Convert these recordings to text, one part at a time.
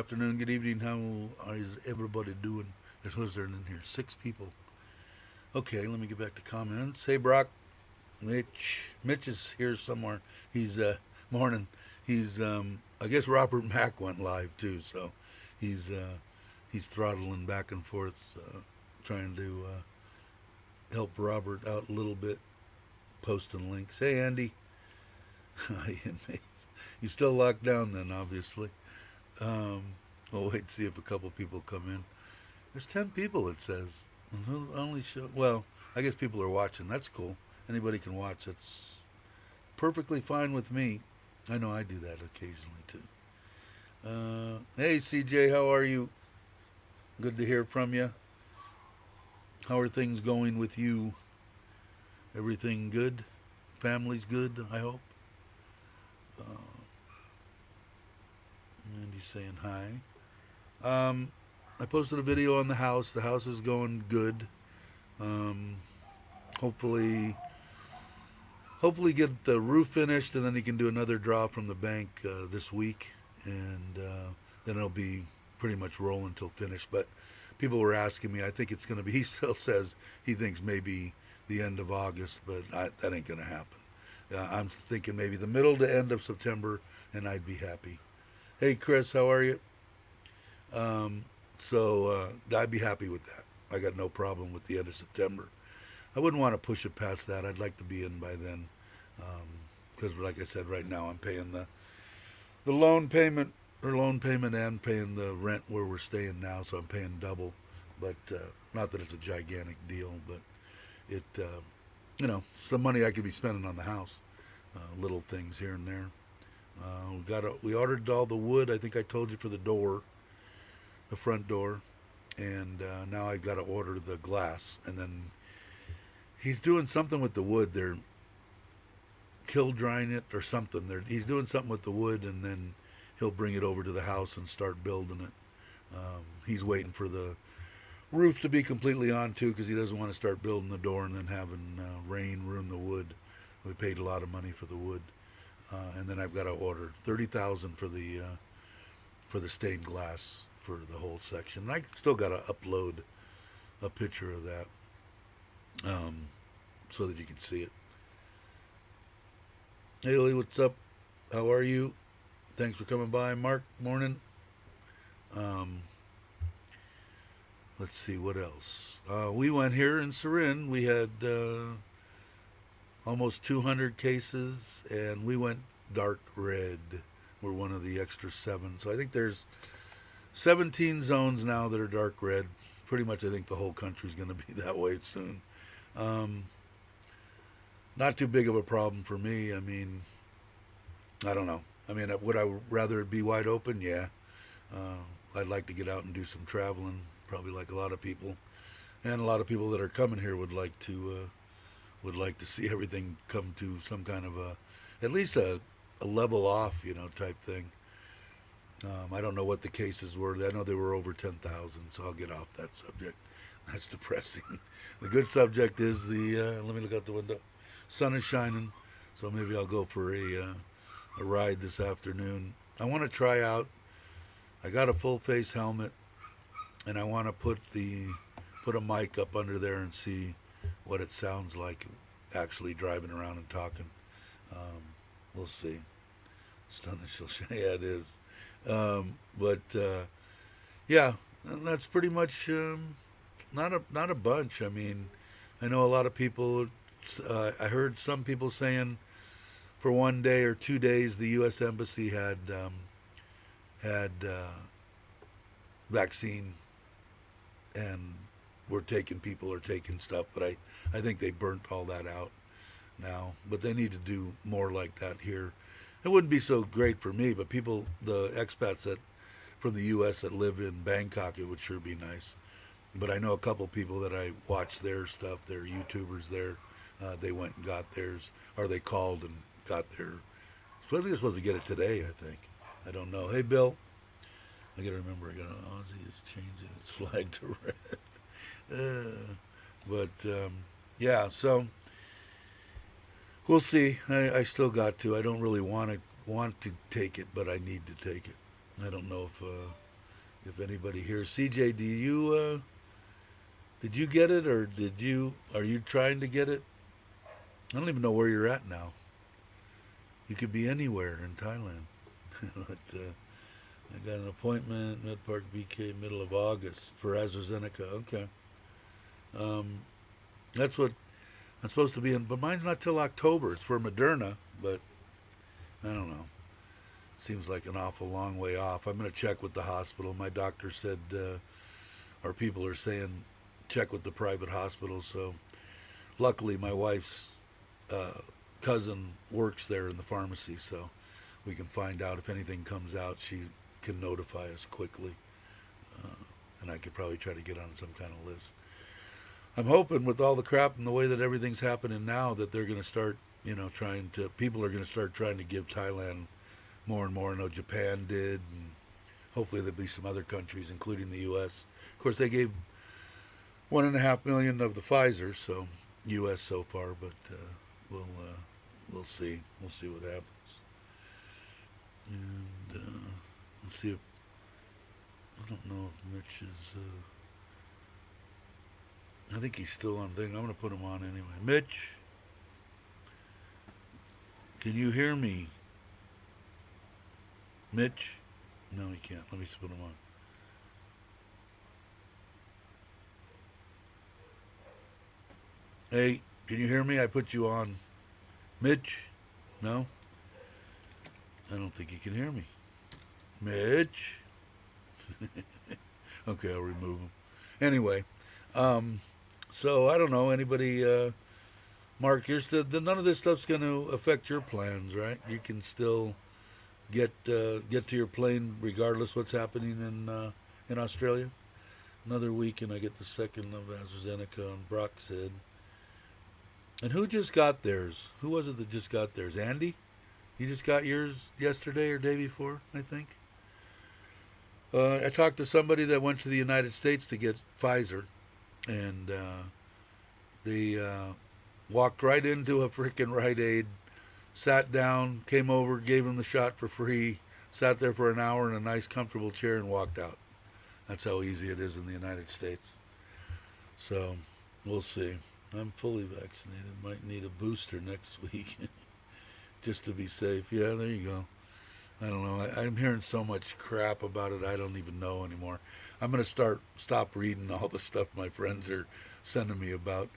afternoon, good evening. How is everybody doing? Who's there in here? 6 people. Okay, let me get back to comments. Hey, Brock. Mitch is here somewhere. He's morning. I guess Robert Mack went live too, so he's he's throttling back and forth, trying to help Robert out a little bit, posting links. Hey, Andy. You still locked down then, obviously. Um, we'll wait to see if a couple people come in. There's 10 people, it says. Only show. Well, I guess people are watching. That's cool. Anybody can watch. That's perfectly fine with me. I know I do that occasionally too. Hey, CJ, how are you? Good to hear from you. How are things going with you? Everything good? Family's good, I hope. Uh, and he's saying hi. I posted a video on the house. The house is going good. Um, hopefully, hopefully get the roof finished, and then he can do another draw from the bank this week, and then it'll be pretty much rolling till finished. But people were asking me. I think it's going to be. He still says he thinks maybe the end of August, but that ain't going to happen. I'm thinking maybe the middle to end of September, and I'd be happy. Hey, Chris, how are you? Um, so I'd be happy with that. I got no problem with the end of September. I wouldn't want to push it past that. I'd like to be in by then, because, like I said, right now I'm paying the loan payment and paying the rent where we're staying now, so I'm paying double. But not that it's a gigantic deal, but it some money I could be spending on the house, little things here and there. We ordered all the wood. I think I told you for the door, the front door, and now I've got to order the glass. And then he's doing something with the wood. They're kill drying it or something. He's doing something with the wood, and then he'll bring it over to the house and start building it. He's waiting for the roof to be completely on too, because he doesn't want to start building the door and then having rain ruin the wood. We paid a lot of money for the wood. And then I've got to order 30,000 for the stained glass for the whole section. And I still got to upload a picture of that, so that you can see it. Hey, Lee, what's up? How are you? Thanks for coming by, Mark. Morning. Um, let's see what else. We went here in Surin. We had almost 200 cases, and we went dark red. We're one of the extra 7. So I think there's 17 zones now that are dark red. Pretty much I think the whole country's going to be that way soon. Um, Not too big of a problem for me. I mean, I don't know. I mean, would I rather it be wide open? Yeah. I'd like to get out and do some traveling, probably like a lot of people. And a lot of people that are coming here would like to see everything come to some kind of at least a level off, type thing. I don't know what the cases were. I know they were over 10,000, so I'll get off that subject. That's depressing. The good subject is let me look out the window. Sun is shining, so maybe I'll go for a ride this afternoon. I want to try out. I got a full face helmet, and I want to put a mic up under there and see what it sounds like actually driving around and talking. We'll see. Stunning, yeah, it is. But yeah, and that's pretty much not a bunch. I mean, I know a lot of people. I heard some people saying for one day or 2 days the U.S. Embassy had vaccine, and people are taking stuff, but I think they burnt all that out now. But they need to do more like that here. It wouldn't be so great for me, but the expats from the U.S. that live in Bangkok, it would sure be nice. But I know a couple people that I watch their stuff. They're YouTubers there. They went and got theirs, or they called and got their. So I think they're supposed to get it today. I think. I don't know. Hey, Bill. I gotta remember. Aussie is changing its flag to red. But yeah. So we'll see. I still got to. I don't really want to take it, but I need to take it. I don't know if if anybody here. CJ, did you get it, or are you trying to get it? I don't even know where you're at now. You could be anywhere in Thailand. But I got an appointment, Med Park BK, middle of August for AstraZeneca. Okay. Um, that's what I'm supposed to be in, but mine's not till October. It's for Moderna, but I don't know. Seems like an awful long way off. I'm going to check with the hospital. My doctor said, or people are saying, check with the private hospitals. So luckily, my wife's uh, cousin works there in the pharmacy, so we can find out if anything comes out. She can notify us quickly, and I could probably try to get on some kind of list. I'm hoping with all the crap and the way that everything's happening now that they're going to start, people are going to start trying to give Thailand more and more. I know Japan did, and hopefully there'll be some other countries, including the U.S. Of course, they gave 1.5 million of the Pfizer, so U.S. so far, but we'll see. We'll see what happens, and we'll see if I don't know if Mitch is. I think he's still on thing. I'm going to put him on anyway. Mitch, can you hear me? Mitch? No, he can't. Let me just put him on. Hey, can you hear me? I put you on. Mitch? No? I don't think he can hear me. Mitch? Okay, I'll remove him. Anyway, so I don't know. Anybody, Mark, you're still, none of this stuff's going to affect your plans, right? You can still get to your plane regardless what's happening in Australia. Another week and I get the second of AstraZeneca, and Brock said. And who just got theirs? Who was it that just got theirs? Andy? You just got yours yesterday or day before, I think. I talked to somebody that went to the United States to get Pfizer, and they walked right into a freaking Rite Aid, sat down, came over, gave him the shot for free, sat there for an hour in a nice, comfortable chair, and walked out. That's how easy it is in the United States. So, we'll see. I'm fully vaccinated. Might need a booster next week just to be safe. Yeah, there you go. I don't know. I'm hearing so much crap about it. I don't even know anymore. I'm going to stop reading all the stuff my friends are sending me about.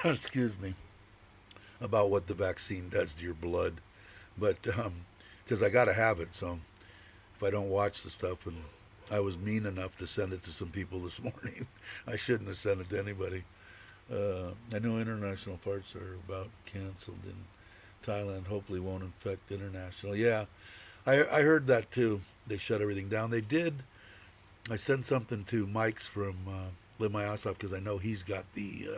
Excuse me. About what the vaccine does to your blood. But because I got to have it, so if I don't watch the stuff, and I was mean enough to send it to some people this morning, I shouldn't have sent it to anybody. I know international flights are about canceled in Thailand. Hopefully won't infect international. Yeah, I heard that too. They shut everything down. They did. I sent something to Mike's from Live My Ass Off because I know he's got the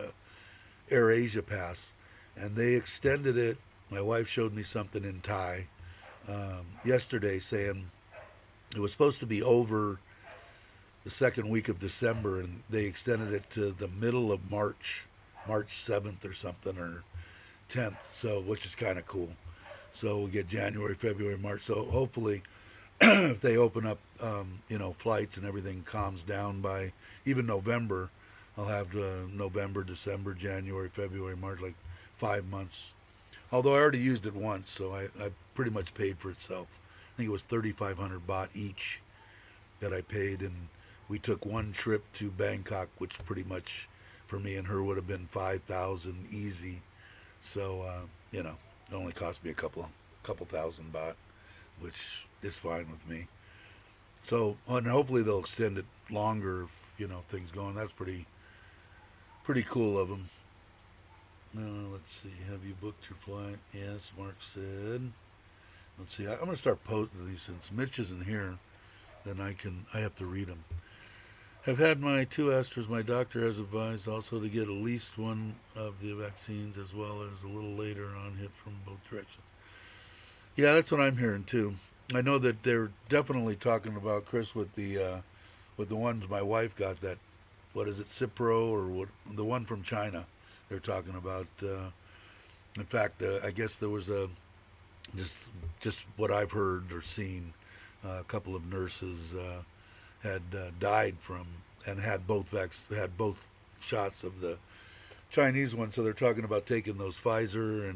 Air Asia pass, and they extended it. My wife showed me something in Thai yesterday saying it was supposed to be over the second week of December, and they extended it to the middle of March 7th or something, or 10th, so which is kind of cool. So we'll get January, February, March. So hopefully, if they open up, flights and everything calms down by even November, I'll have November, December, January, February, March, like 5 months. Although I already used it once, so I pretty much paid for itself. I think it was 3,500 baht each that I paid, and we took one trip to Bangkok, which pretty much for me and her would have been 5,000 easy. So it only cost me a couple thousand baht, which is fine with me. So, and hopefully they'll extend it longer if, things going. That's pretty cool of them. Let's see. Have you booked your flight? Yes, Mark said. Let's see. I'm going to start posting these since Mitch isn't here. Then I have to read them. Have had my 2 Astras. My doctor has advised also to get at least one of the vaccines, as well as a little later on hit from both directions. Yeah, that's what I'm hearing too. I know that they're definitely talking about, Chris, with the ones my wife got, that, what is it, Cipro, or what, the one from China. They're talking about. In fact, I guess there was just what I've heard or seen. A couple of nurses had died from and had both shots of the Chinese one. So they're talking about taking those Pfizer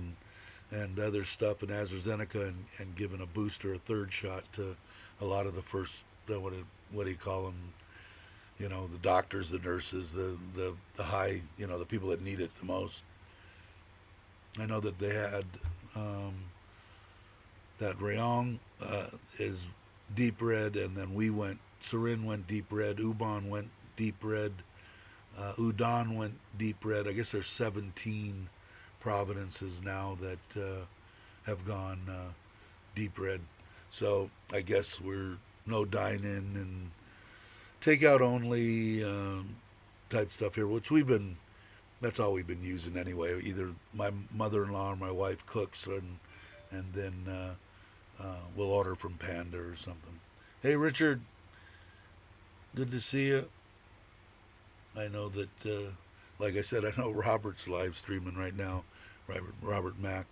and other stuff and AstraZeneca and giving a booster, a third shot to a lot of the first what do you call them? You know, the doctors, the nurses, the high, you know, the people that need it the most. I know that they had that Rayong is deep red, and then Surin went deep red, Ubon went deep red, Udon went deep red. I guess there's 17 provinces now that have gone deep red. So I guess we're no dine in and takeout only type stuff here, which that's all we've been using anyway. Either my mother-in-law or my wife cooks, and then we'll order from Panda or something. Hey, Richard, good to see you. I know that, like I said, I know Robert's live streaming right now, Robert Mack.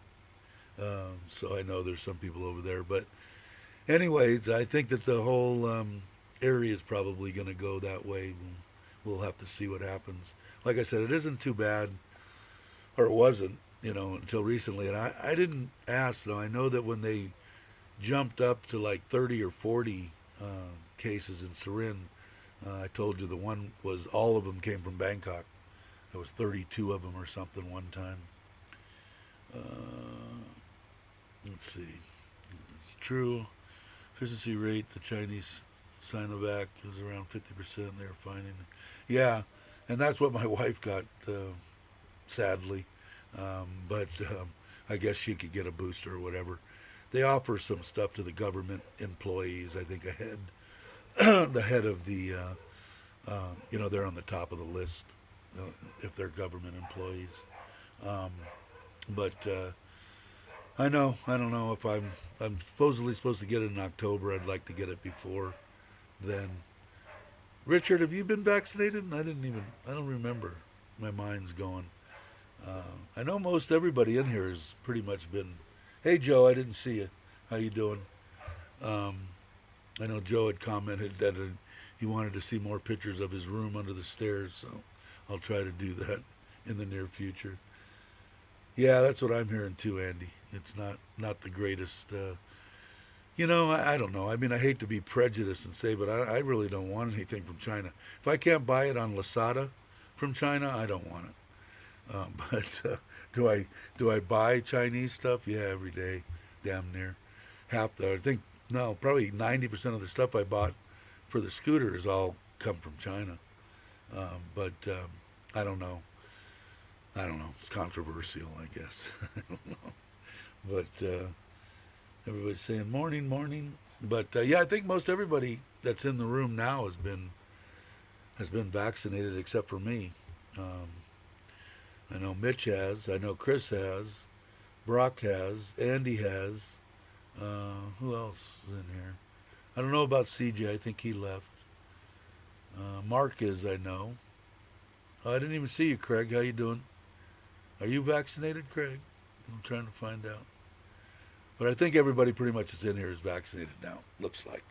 So I know there's some people over there. But anyways, I think that the whole area is probably going to go that way. We'll have to see what happens. Like I said, it isn't too bad, or it wasn't, you know, until recently. And I didn't ask, though. I know that when they jumped up to like 30 or 40 cases in Surin, I told you all of them came from Bangkok. There was 32 of them or something one time. Let's see. It's true. Efficiency rate, the Chinese Sinovac is around 50%. They're finding it. Yeah, and that's what my wife got, sadly. But I guess she could get a booster or whatever. They offer some stuff to the government employees. I think the head of the, they're on the top of the list if they're government employees. But I don't know if I'm supposedly supposed to get it in October. I'd like to get it before then. Richard, have you been vaccinated? I don't remember. My mind's going. I know most everybody in here has pretty much been. Hey, Joe, I didn't see you. How you doing? I know Joe had commented that he wanted to see more pictures of his room under the stairs, so I'll try to do that in the near future. Yeah, that's what I'm hearing too, Andy. It's not the greatest. I don't know. I mean, I hate to be prejudiced and say, but I really don't want anything from China. If I can't buy it on Lazada from China, I don't want it. But do I buy Chinese stuff? Yeah, every day, damn near. I think no, probably 90% of the stuff I bought for the scooters all come from China. But I don't know. I don't know. It's controversial, I guess. I don't know. But everybody's saying morning, morning. But yeah, I think most everybody that's in the room now has been vaccinated except for me. I know Mitch has. I know Chris has. Brock has. Andy has. Who else is in here? I don't know about CJ. I think he left. Mark is, I know. Oh, I didn't even see you, Craig. How you doing? Are you vaccinated, Craig? I'm trying to find out. But I think everybody pretty much is in here is vaccinated now. Looks like.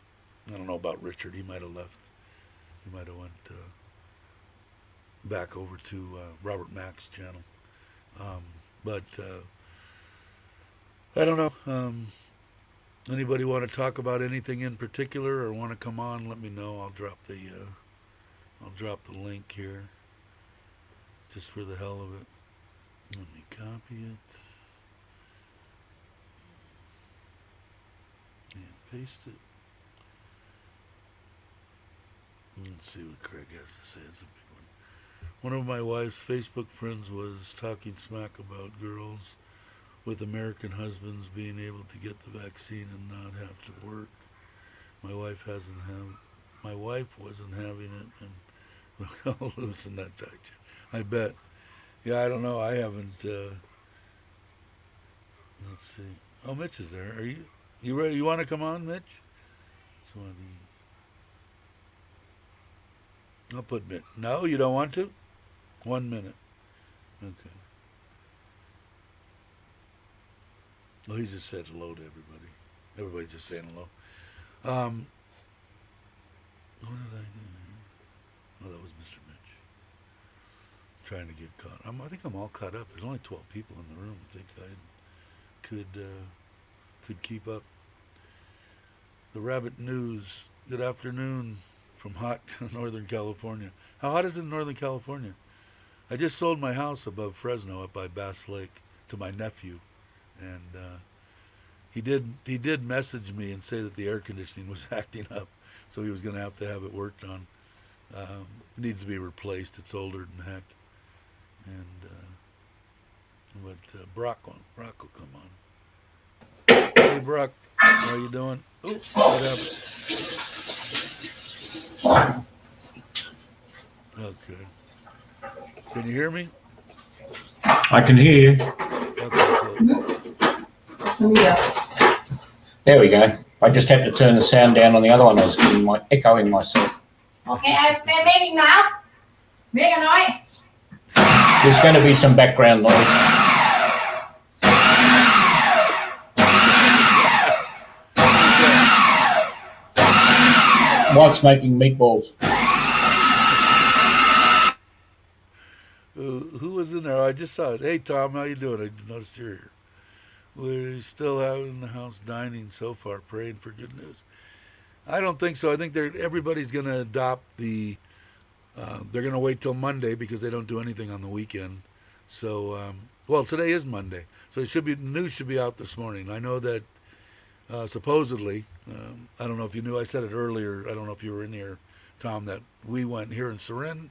I don't know about Richard. He might have left. He might have went back over to Robert Mack's channel. But I don't know. Anybody want to talk about anything in particular or want to come on? Let me know. I'll drop the link here, just for the hell of it. Let me copy it and paste it. Let's see what Craig has to say. It's a big one. One of my wife's Facebook friends was talking smack about girls with American husbands being able to get the vaccine and not have to work. My wife wasn't having it, and we'll loosen that tight. I bet. Yeah, I don't know. I haven't. Let's see. Oh, Mitch is there. Are you ready? You want to come on, Mitch? It's one of the. I'll put Mitch. No, you don't want to? 1 minute. Okay. Well, he just said hello to everybody. Everybody's just saying hello. What did I do? Oh, that was Mr. Mitch. Trying to get caught. I think I'm all caught up. There's only 12 people in the room. I think I could keep up. The Rabbit News. Good afternoon from hot Northern California. How hot is it in Northern California? I just sold my house above Fresno up by Bass Lake to my nephew, and he did message me and say that the air conditioning was acting up, so he was going to have it worked on. It needs to be replaced. It's older than heck. And Brock will come on. Hey Brock, how you doing? Oh, what happened? Okay. Can you hear me? I can hear you. Okay, cool. There we go. I just had to turn the sound down on the other one. I was echoing myself. Okay, meeting now. Make a noise. There's going to be some background noise. Wife's making meatballs. Who was in there? I just saw it. Hey Tom, how you doing? I didn't notice you're here. We're still out in the house dining so far, praying for good news. I don't think so. I think everybody's going to adopt the. They're going to wait till Monday because they don't do anything on the weekend. So, well, today is Monday, so news should be out this morning. I know that supposedly, I don't know if you knew. I said it earlier. I don't know if you were in here, Tom. That we went here in Surin,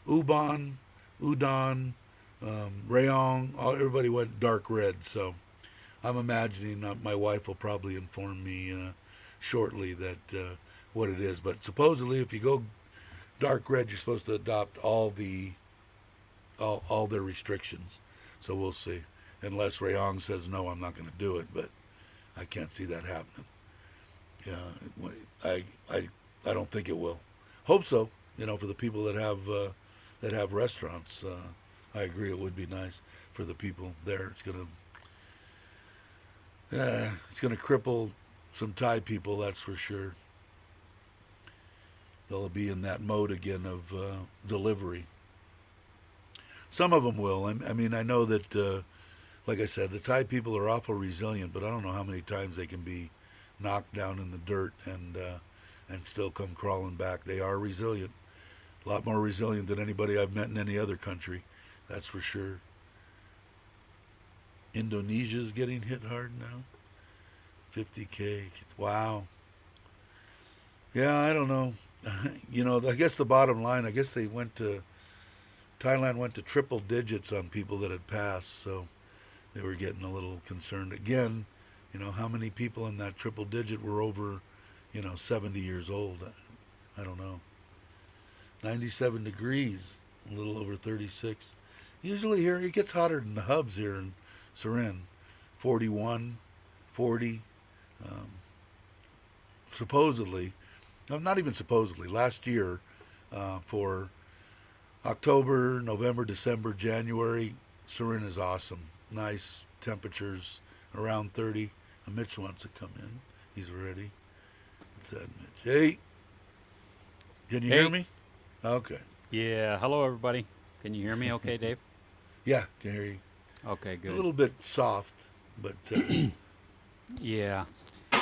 Ubon, Udon, Rayong. Everybody went dark red. So, I'm imagining my wife will probably inform me shortly that what it is. But supposedly, if you go dark red, you're supposed to adopt all their restrictions. So we'll see. Unless Rayong says no, I'm not going to do it. But I can't see that happening. Yeah, I don't think it will. Hope so. For the people that have restaurants, I agree it would be nice for the people there. It's gonna cripple some Thai people, that's for sure. They'll be in that mode again of delivery. Some of them will. I mean, I know that, like I said, the Thai people are awful resilient, but I don't know how many times they can be knocked down in the dirt and still come crawling back. They are resilient. A lot more resilient than anybody I've met in any other country, that's for sure. Indonesia's getting hit hard now. 50K. Wow. Yeah, I don't know. I guess the bottom line, I guess Thailand went to triple digits on people that had passed, so they were getting a little concerned. Again, how many people in that triple digit were over, 70 years old? I don't know. 97 degrees, a little over 36. Usually here, it gets hotter than the hubs here in Surin. 41, 40. Supposedly, not even supposedly, last year for October, November, December, January, Surin is awesome. Nice temperatures around 30. Mitch wants to come in. He's ready. What's that, Mitch? Hey. Can you hear me? Okay. Yeah. Hello, everybody. Can you hear me okay, Dave? Yeah, can hear you. Okay, good. A little bit soft, but... yeah.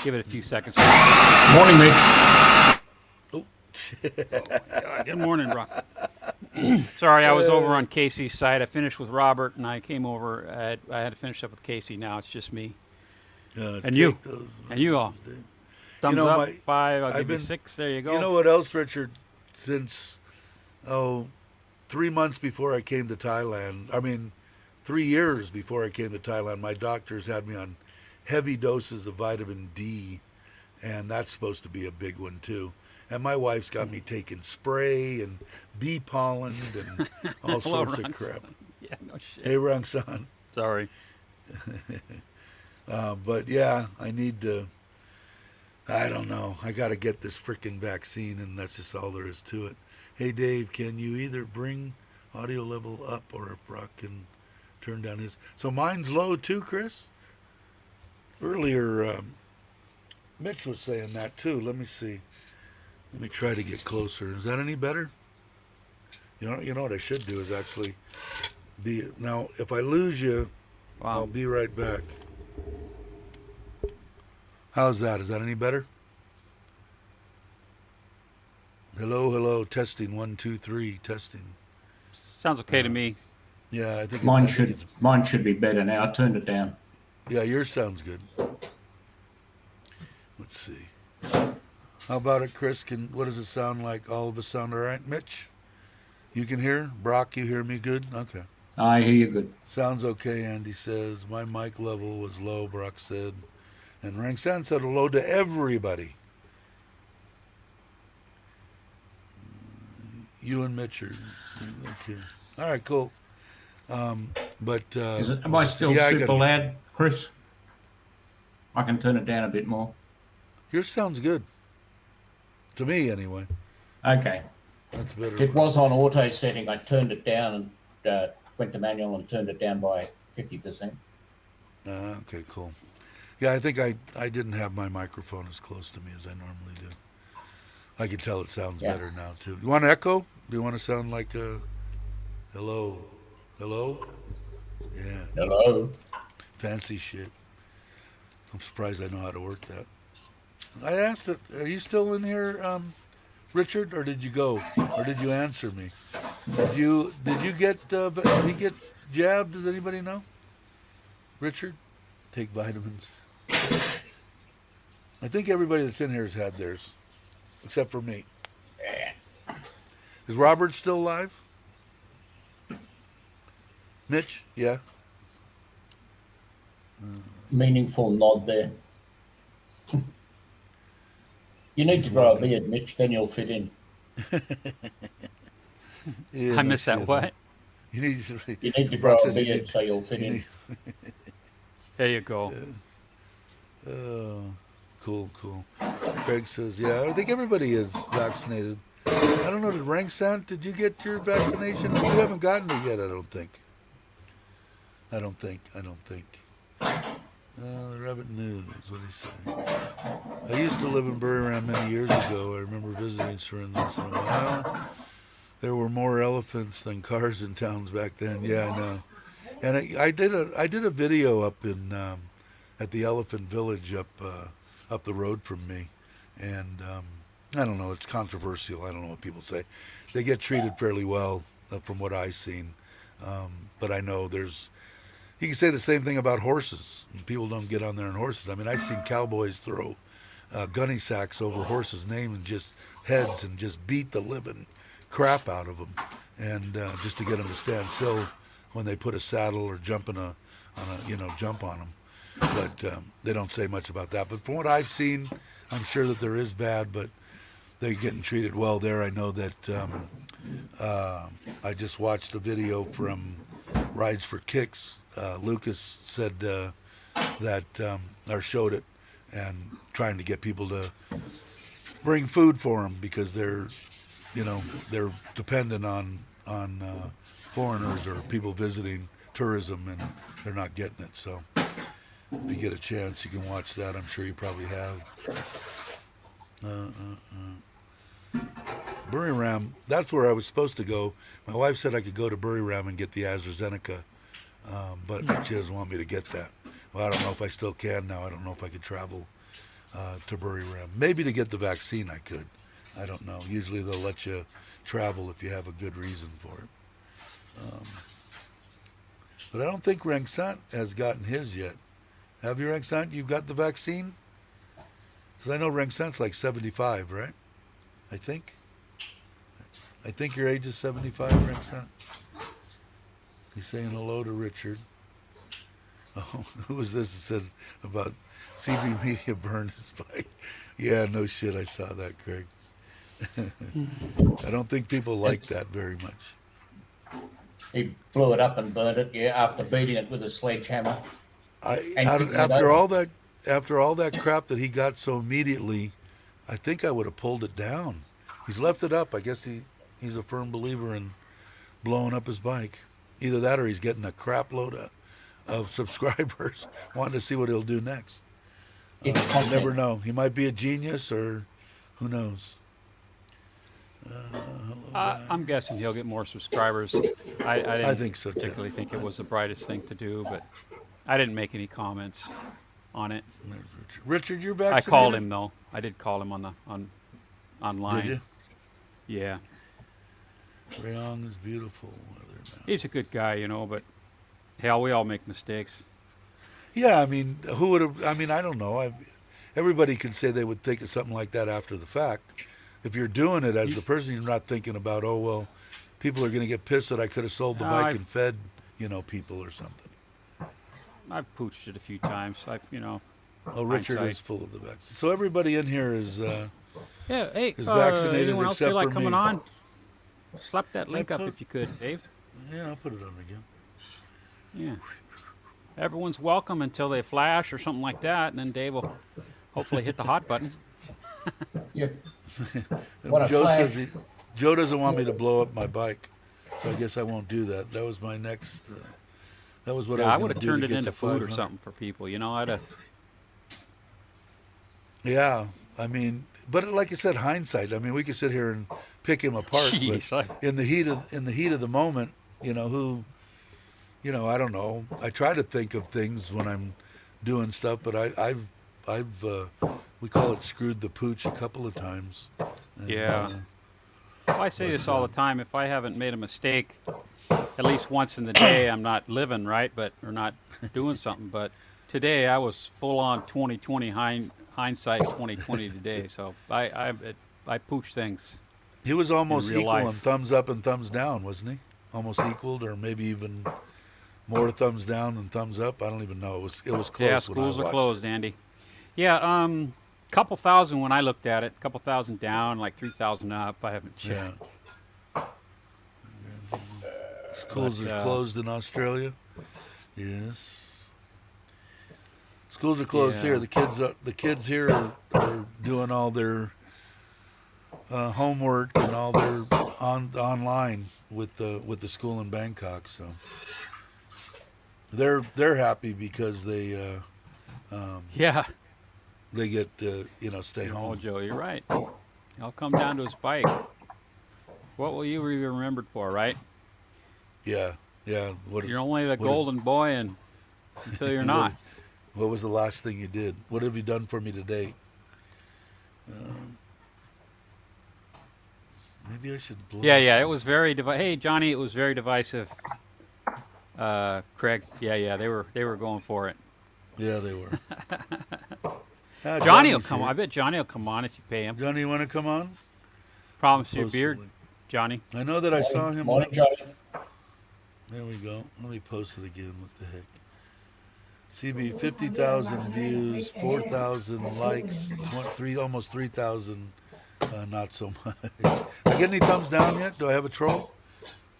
Give it a few seconds. Morning, Mitch. Oh. God. Good morning, Rock. Sorry, I was over on Casey's side. I finished with Robert, and I came over. I had to finish up with Casey. Now it's just me. And you. And you all. Dude. Thumbs up, 5. I'll give you 6. There you go. You know what else, Richard? Since, 3 months before I came to Thailand, 3 years before I came to Thailand, my doctors had me on heavy doses of vitamin D, and that's supposed to be a big one, too. And my wife's got me taking spray and bee pollen and all sorts of crap. Yeah, no shit. Hey, Rangsan. Sorry. But yeah, I need to, I don't know. I got to get this freaking vaccine, and that's just all there is to it. Hey, Dave, can you either bring audio level up or if Brock can turn down his? So mine's low too, Chris? Earlier, Mitch was saying that too. Let me see. Let me try to get closer. Is that any better? You know what I should do is actually be now. If I lose you, Wow. I'll be right back. How's that? Is that any better? Hello, hello. Testing 1, 2, 3. Testing. Sounds okay to me. Yeah, I think Mine should be better now. I turned it down. Yeah, yours sounds good. Let's see. How about it, Chris? What does it sound like? All of us sound all right? Mitch, you can hear? Brock, you hear me good? Okay. I hear you good. Sounds okay, Andy says. My mic level was low, Brock said. And Rangsan said hello to everybody. You and Mitch are okay. All right, cool. Am I still yeah, I super got it. loud, Chris? I can turn it down a bit more. Yours sounds good. To me, anyway. Okay. That's better. It was on auto setting. I turned it down and went to manual and turned it down by 50%. Okay, cool. Yeah, I think I didn't have my microphone as close to me as I normally do. I can tell it sounds better now, too. You want to echo? Do you want to sound like a hello? Hello? Yeah. Hello. Fancy shit. I'm surprised I know how to work that. I asked it, are you still in here, Richard, or did you go? Or did you answer me? Did you get did he get jabbed? Does anybody know? Richard? Take vitamins. I think everybody that's in here has had theirs. Except for me. Is Robert still alive? Mitch? Yeah. Meaningful nod there. You need to grow a beard, Mitch, then you'll fit in. Yeah, I missed that. What? You need to grow a beard so you'll fit in. There you go. Oh, cool. Craig says, yeah, I think everybody is vaccinated. I don't know, did Rangsant, did you get your vaccination? You haven't gotten it yet, I don't think. The Rabbit News, what did he say? I used to live in Buriram many years ago. I remember visiting Surin once in a while. There were more elephants than cars in towns back then. Yeah, I know. And I did a video up in at the Elephant Village up the road from me, and I don't know. It's controversial. I don't know what people say. They get treated fairly well from what I've seen, but I know there's. You can say the same thing about horses. People don't get on there on horses. I mean, I've seen cowboys throw gunny sacks over horses' name and just heads and just beat the living crap out of them, and just to get them to stand still when they put a saddle or jump on jump on them. But they don't say much about that. But from what I've seen, I'm sure that there is bad, but they're getting treated well there. I know that I just watched a video from Rides for Kicks. Lucas said that, or showed it, and trying to get people to bring food for them because they're dependent on foreigners or people visiting tourism, and they're not getting it. So if you get a chance, you can watch that. I'm sure you probably have. Buriram, that's where I was supposed to go. My wife said I could go to Buriram and get the AstraZeneca, but she doesn't want me to get that. Well, I don't know if I still can now. I don't know if I could travel to Buriram. Maybe to get the vaccine I could. I don't know. Usually they'll let you travel if you have a good reason for it. But I don't think Rangsant has gotten his yet. Have you, Rangsant? You've got the vaccine? Because I know Rangsant's like 75, right? I think your age is 75, Rangsant. He's saying hello to Richard. Oh, who was this that said about CB Media burned his bike? Yeah, no shit, I saw that, Craig. I don't think people like that very much. He blew it up and burned it, after beating it with a sledgehammer. After all that crap that he got so immediately, I think I would have pulled it down. He's left it up. I guess he's a firm believer in blowing up his bike. Either that or he's getting a crap load of subscribers wanting to see what he'll do next. You never know. He might be a genius, or who knows. I'm guessing he'll get more subscribers. I didn't I think so, too. particularly think it was the brightest thing to do, but I didn't make any comments on it. There's Richard, you're I vaccinated? called him though. I did call him online. Did you? Yeah, Rayong is beautiful weather now. he's a good guy, you know. But hell, we all make mistakes. Yeah, I mean, who would have? I mean, I don't know. Everybody can say they would think of something like that after the fact. If you're doing it as the person, you're not thinking about, oh well, people are going to get pissed that I could have sold the No, bike I've- and fed, people or something. I've pooched it a few times. Oh, Richard Hindsight. is full of the vaccine. So everybody in here is. Yeah. Hey, Is vaccinated anyone else except feel like for coming me. on? Slap that link up put- if you could, Dave. Yeah, I'll put it on again. Yeah. Everyone's welcome until they flash or something like that, and then Dave will hopefully hit the hot button. Yeah. What a Joe flash. says Joe doesn't want me to blow up my bike, so I guess I won't do that. That was my next. That was what Yeah, I I was would going have to do turned to it get into to food or 500. something for people. I'd have. Yeah, I mean, but like I said, hindsight. I mean, we could sit here and pick him apart, Jeez, but in the heat of the moment, who, I don't know. I try to think of things when I'm doing stuff, but I've we call it screwed the pooch a couple of times. And, Yeah. Well, I say this all the time. If I haven't made a mistake, at least once in the day, I'm not living right, or not doing something. But today, I was full on 2020 hindsight 2020 today. So I pooch things. he was almost real equal life. in thumbs up and thumbs down, wasn't he? Almost equaled, or maybe even more thumbs down than thumbs up. I don't even know. It was close. Yeah, when I schools are watched closed, Andy. Yeah, couple thousand when I looked at it. Couple thousand down, like 3,000 up. I haven't it. Yeah. checked. Schools But, are closed in Australia. Yes. Schools are closed Yeah. here. The kids here are doing all their homework and all their online with the school in Bangkok. So they're happy because they Yeah. they get stay Oh, home. Joe, you're right. I'll come down to his bike. What will you be remembered for, right? Yeah. What You're only the what- golden boy until you're not. What was the last thing you did? What have you done for me today? Maybe I should blow. Yeah, it was very Hey, Johnny, it was very divisive. Craig, yeah, they were going for it. Yeah, they were. Johnny will Johnny's come. here. I bet Johnny will come on if you pay him. Johnny, you want to come on? Promise you a Post beard, the link. Johnny. I know that I saw him. Morning, Johnny. There we go. Let me post it again. What the heck? CB, 50,000 views, 4,000 likes, almost 3,000. Not so much. I get any thumbs down yet? Do I have a troll?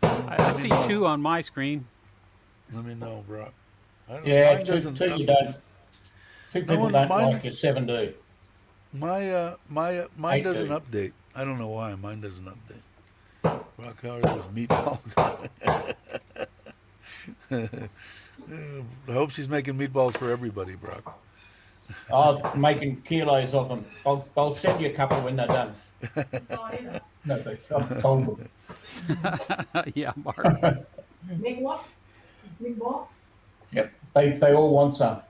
I see two on my screen. Let me know, bro. Yeah, mine two doesn't you update. don't. Two people one- don't mine- like your 7D. Mine I doesn't do. update. I don't know why mine doesn't update. Rock hard as meatball. I hope she's making meatballs for everybody, Brock. I'm making kilos of them. I'll send you a couple when they're done. No, I've told them. Yeah, Mark. Make what? Big ball? Yep, they all want some.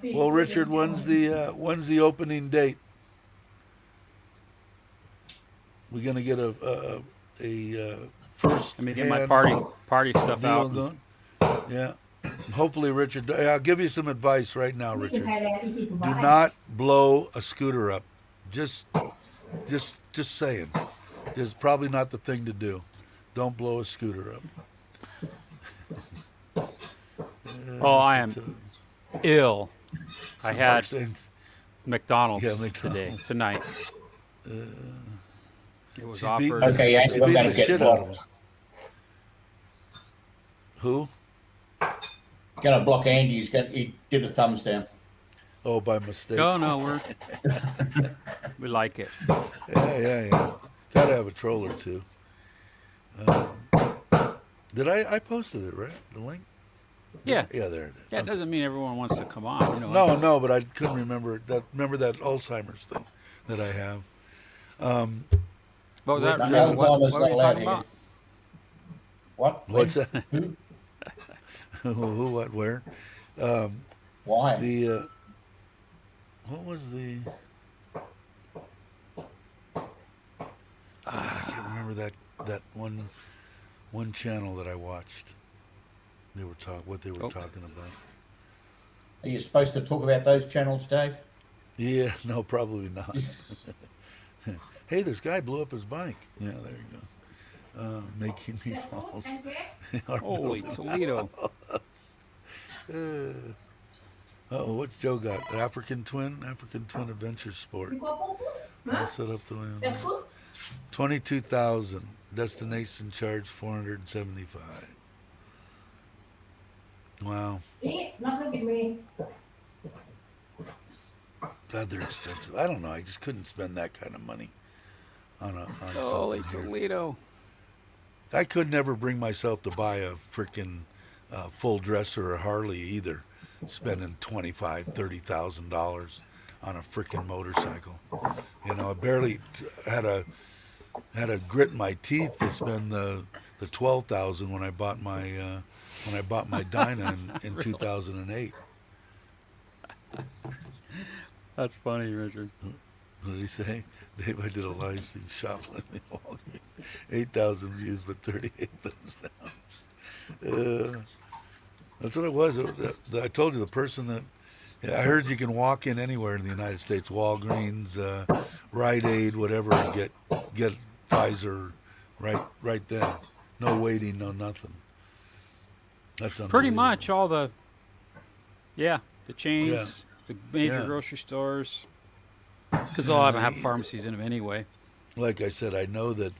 Well, Richard, when's the opening date? We're gonna get a first. Let me get my party stuff deal out. going. Yeah. Hopefully, Richard. I'll give you some advice right now, Richard. Do not blow a scooter up. Just saying. It's probably not the thing to do. Don't blow a scooter up. Oh, I am ill. I had Saying- McDonald's Yeah, McDonald's. tonight. It was She's offered. beating- Okay, she's Andy, I'm beating going the to get shit out of blocked. him. Who? Going to block Andy. He did a thumbs down. Oh, by mistake. No, we like it. Yeah. Gotta have a troll or two. Did I posted it, right? The link? Yeah. Yeah, there it is. That doesn't mean everyone wants to come on. No, but I couldn't remember that. Remember that Alzheimer's thing that I have. What was that? No, What, Alzheimer's what were not you allowed talking here. about? What? What's When? that? Who? Who? What? Where? Why? The what was the? I can't remember that one channel that I watched. They were what they were talking about. Are you supposed to talk about those channels, Dave? Yeah, no, probably not. Hey, this guy blew up his bike. Yeah, there you go. Making meatballs. Holy Toledo. Oh, what's Joe got? African Twin Adventure Sport. I'll set up the way. 22,000. Destination charge 475. Wow. God, they're expensive. I don't know. I just couldn't spend that kind of money on Holy something here. Toledo. I could never bring myself to buy a freaking full dresser or Harley either, spending $25,000-$30,000 on a freaking motorcycle. You know, I barely had a grit in my teeth to spend the $12,000 when I bought my Dyna in Really? 2008. That's funny, Richard. What did he say? Dave, I did a live stream shoplifting at Walgreens. 8,000 views, but 38 thumbs down. That's what it was. I told you, the person that... I heard you can walk in anywhere in the United States, Walgreens, Rite Aid, whatever, and get Pfizer right then. No waiting, no nothing. That's Pretty unbelievable. much all the chains, Yeah. the major Yeah. grocery stores, because they'll have pharmacies in them anyway. Like I said, I know that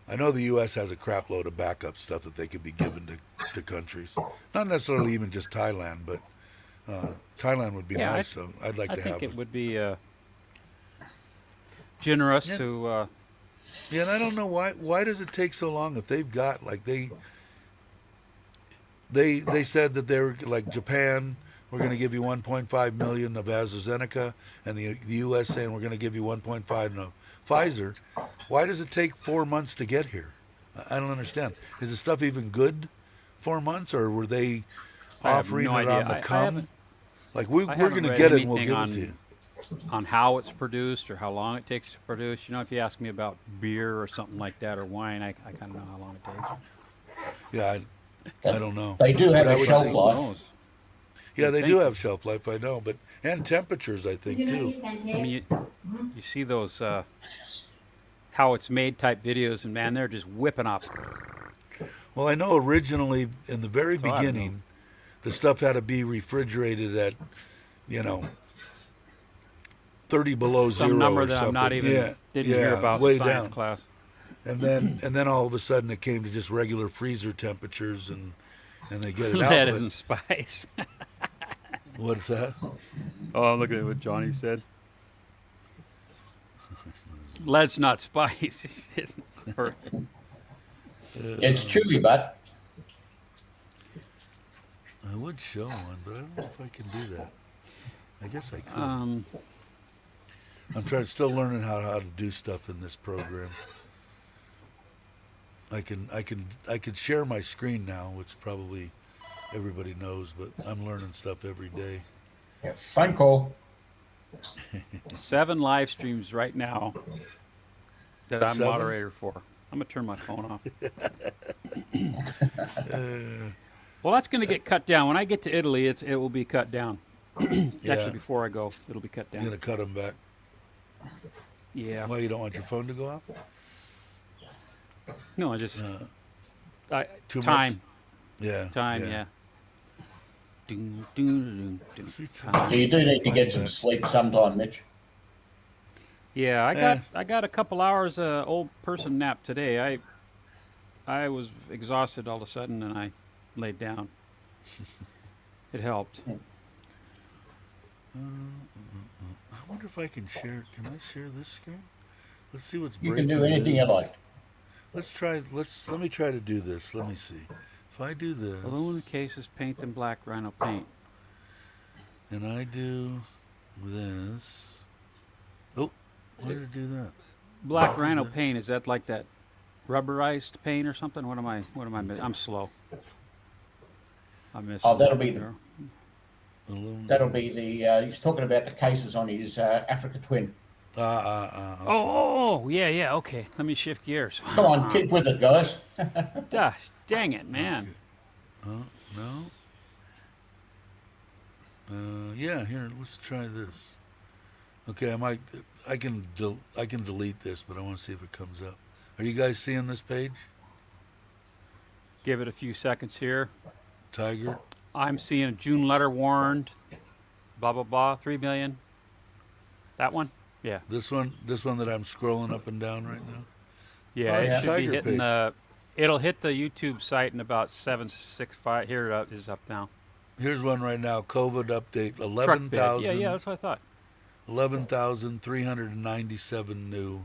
I know the U.S. has a crap load of backup stuff that they could be given to countries. Not necessarily even just Thailand, but Thailand would be nice. So I'd like I to think have it would be generous Yeah. to. Yeah, and I don't know why does it take so long if they've got like they said that they were like Japan, we're going to give you 1.5 million of AstraZeneca, and the U.S. saying we're going to give you 1.5 of Pfizer. Why does it take 4 months to get here? I don't understand. Is the stuff even good 4 months, or were they I have offering no it idea. on the I come? haven't- Like we're I haven't going to read get it and we'll anything give it to you. on how it's produced or how long it takes to produce. You know, if you ask me about beer or something like that or wine, I kind of know how long it takes. Yeah, I don't know. They do have But I a would shelf think- Who life. knows? Yeah, they Thank do you. have shelf life, I know, but and temperatures, I think too. I mean, you see those how it's made type videos, and man, they're just whipping off. Well, I know originally in the very So I don't know. beginning, the stuff had to be refrigerated at, 30 below zero Some number or that something. I'm not even didn't yeah, hear about way in science down. class. And then all of a sudden it came to just regular freezer temperatures, and they get it out. Lead but- isn't spice. What's that? Oh, I'm looking at what Johnny said. Lead's not spice. Or- It's chewy, but I would show one, but I don't know if I can do that. I guess I could. um, I'm still learning how to do stuff in this program. I could share my screen now, which probably everybody knows, but I'm learning stuff every day. yeah, phone call. 7 live streams right now that I'm 7? moderator for. I'm gonna turn my phone off. Well, that's gonna get cut down when I get to Italy. It will be cut down. Yeah. Actually, before I go, it'll be cut I'm down. gonna cut them back. Yeah. Why, you don't want your phone to go off? No, I just Too much? time. Yeah. Time. Yeah. Ding, ding, ding, ding, ding. So you do need to get some sleep sometime, Mitch. Yeah, Eh. I got a couple hours old person nap today. I was exhausted all of a sudden and I laid down. It helped. I wonder if I can share. Can I share this screen? Let's see what's You breaking can do anything you news. like. Let me try to do this. Let me see. If I do this, Aluminum cases, paint them black rhino paint. and I do this. Oh, Why did it do that? Black Rhino paint, is that like that rubberized paint or something? What am I missing? I'm slow. I'm missing. Oh, that'll that be one the- there. Aluminum. That'll be the. He's talking about the cases on his Africa Twin. Yeah, okay. Let me shift gears. Come on, keep with it, guys. Gosh, dang it, man. Oh, no. Yeah, here, let's try this. Okay, I can delete this, but I want to see if it comes up. Are you guys seeing this page? Give it a few seconds here. Tiger? I'm seeing a June letter warned. Blah blah blah. 3 million. That one? Yeah. This one that I'm scrolling up and down right now? Yeah, Oh, it yeah. should be Tiger hitting pig. the. It'll hit the YouTube site in about 765. Here it is up now. Here's one right now. COVID update. Truck bid. Yeah, that's what I thought. 11,397 new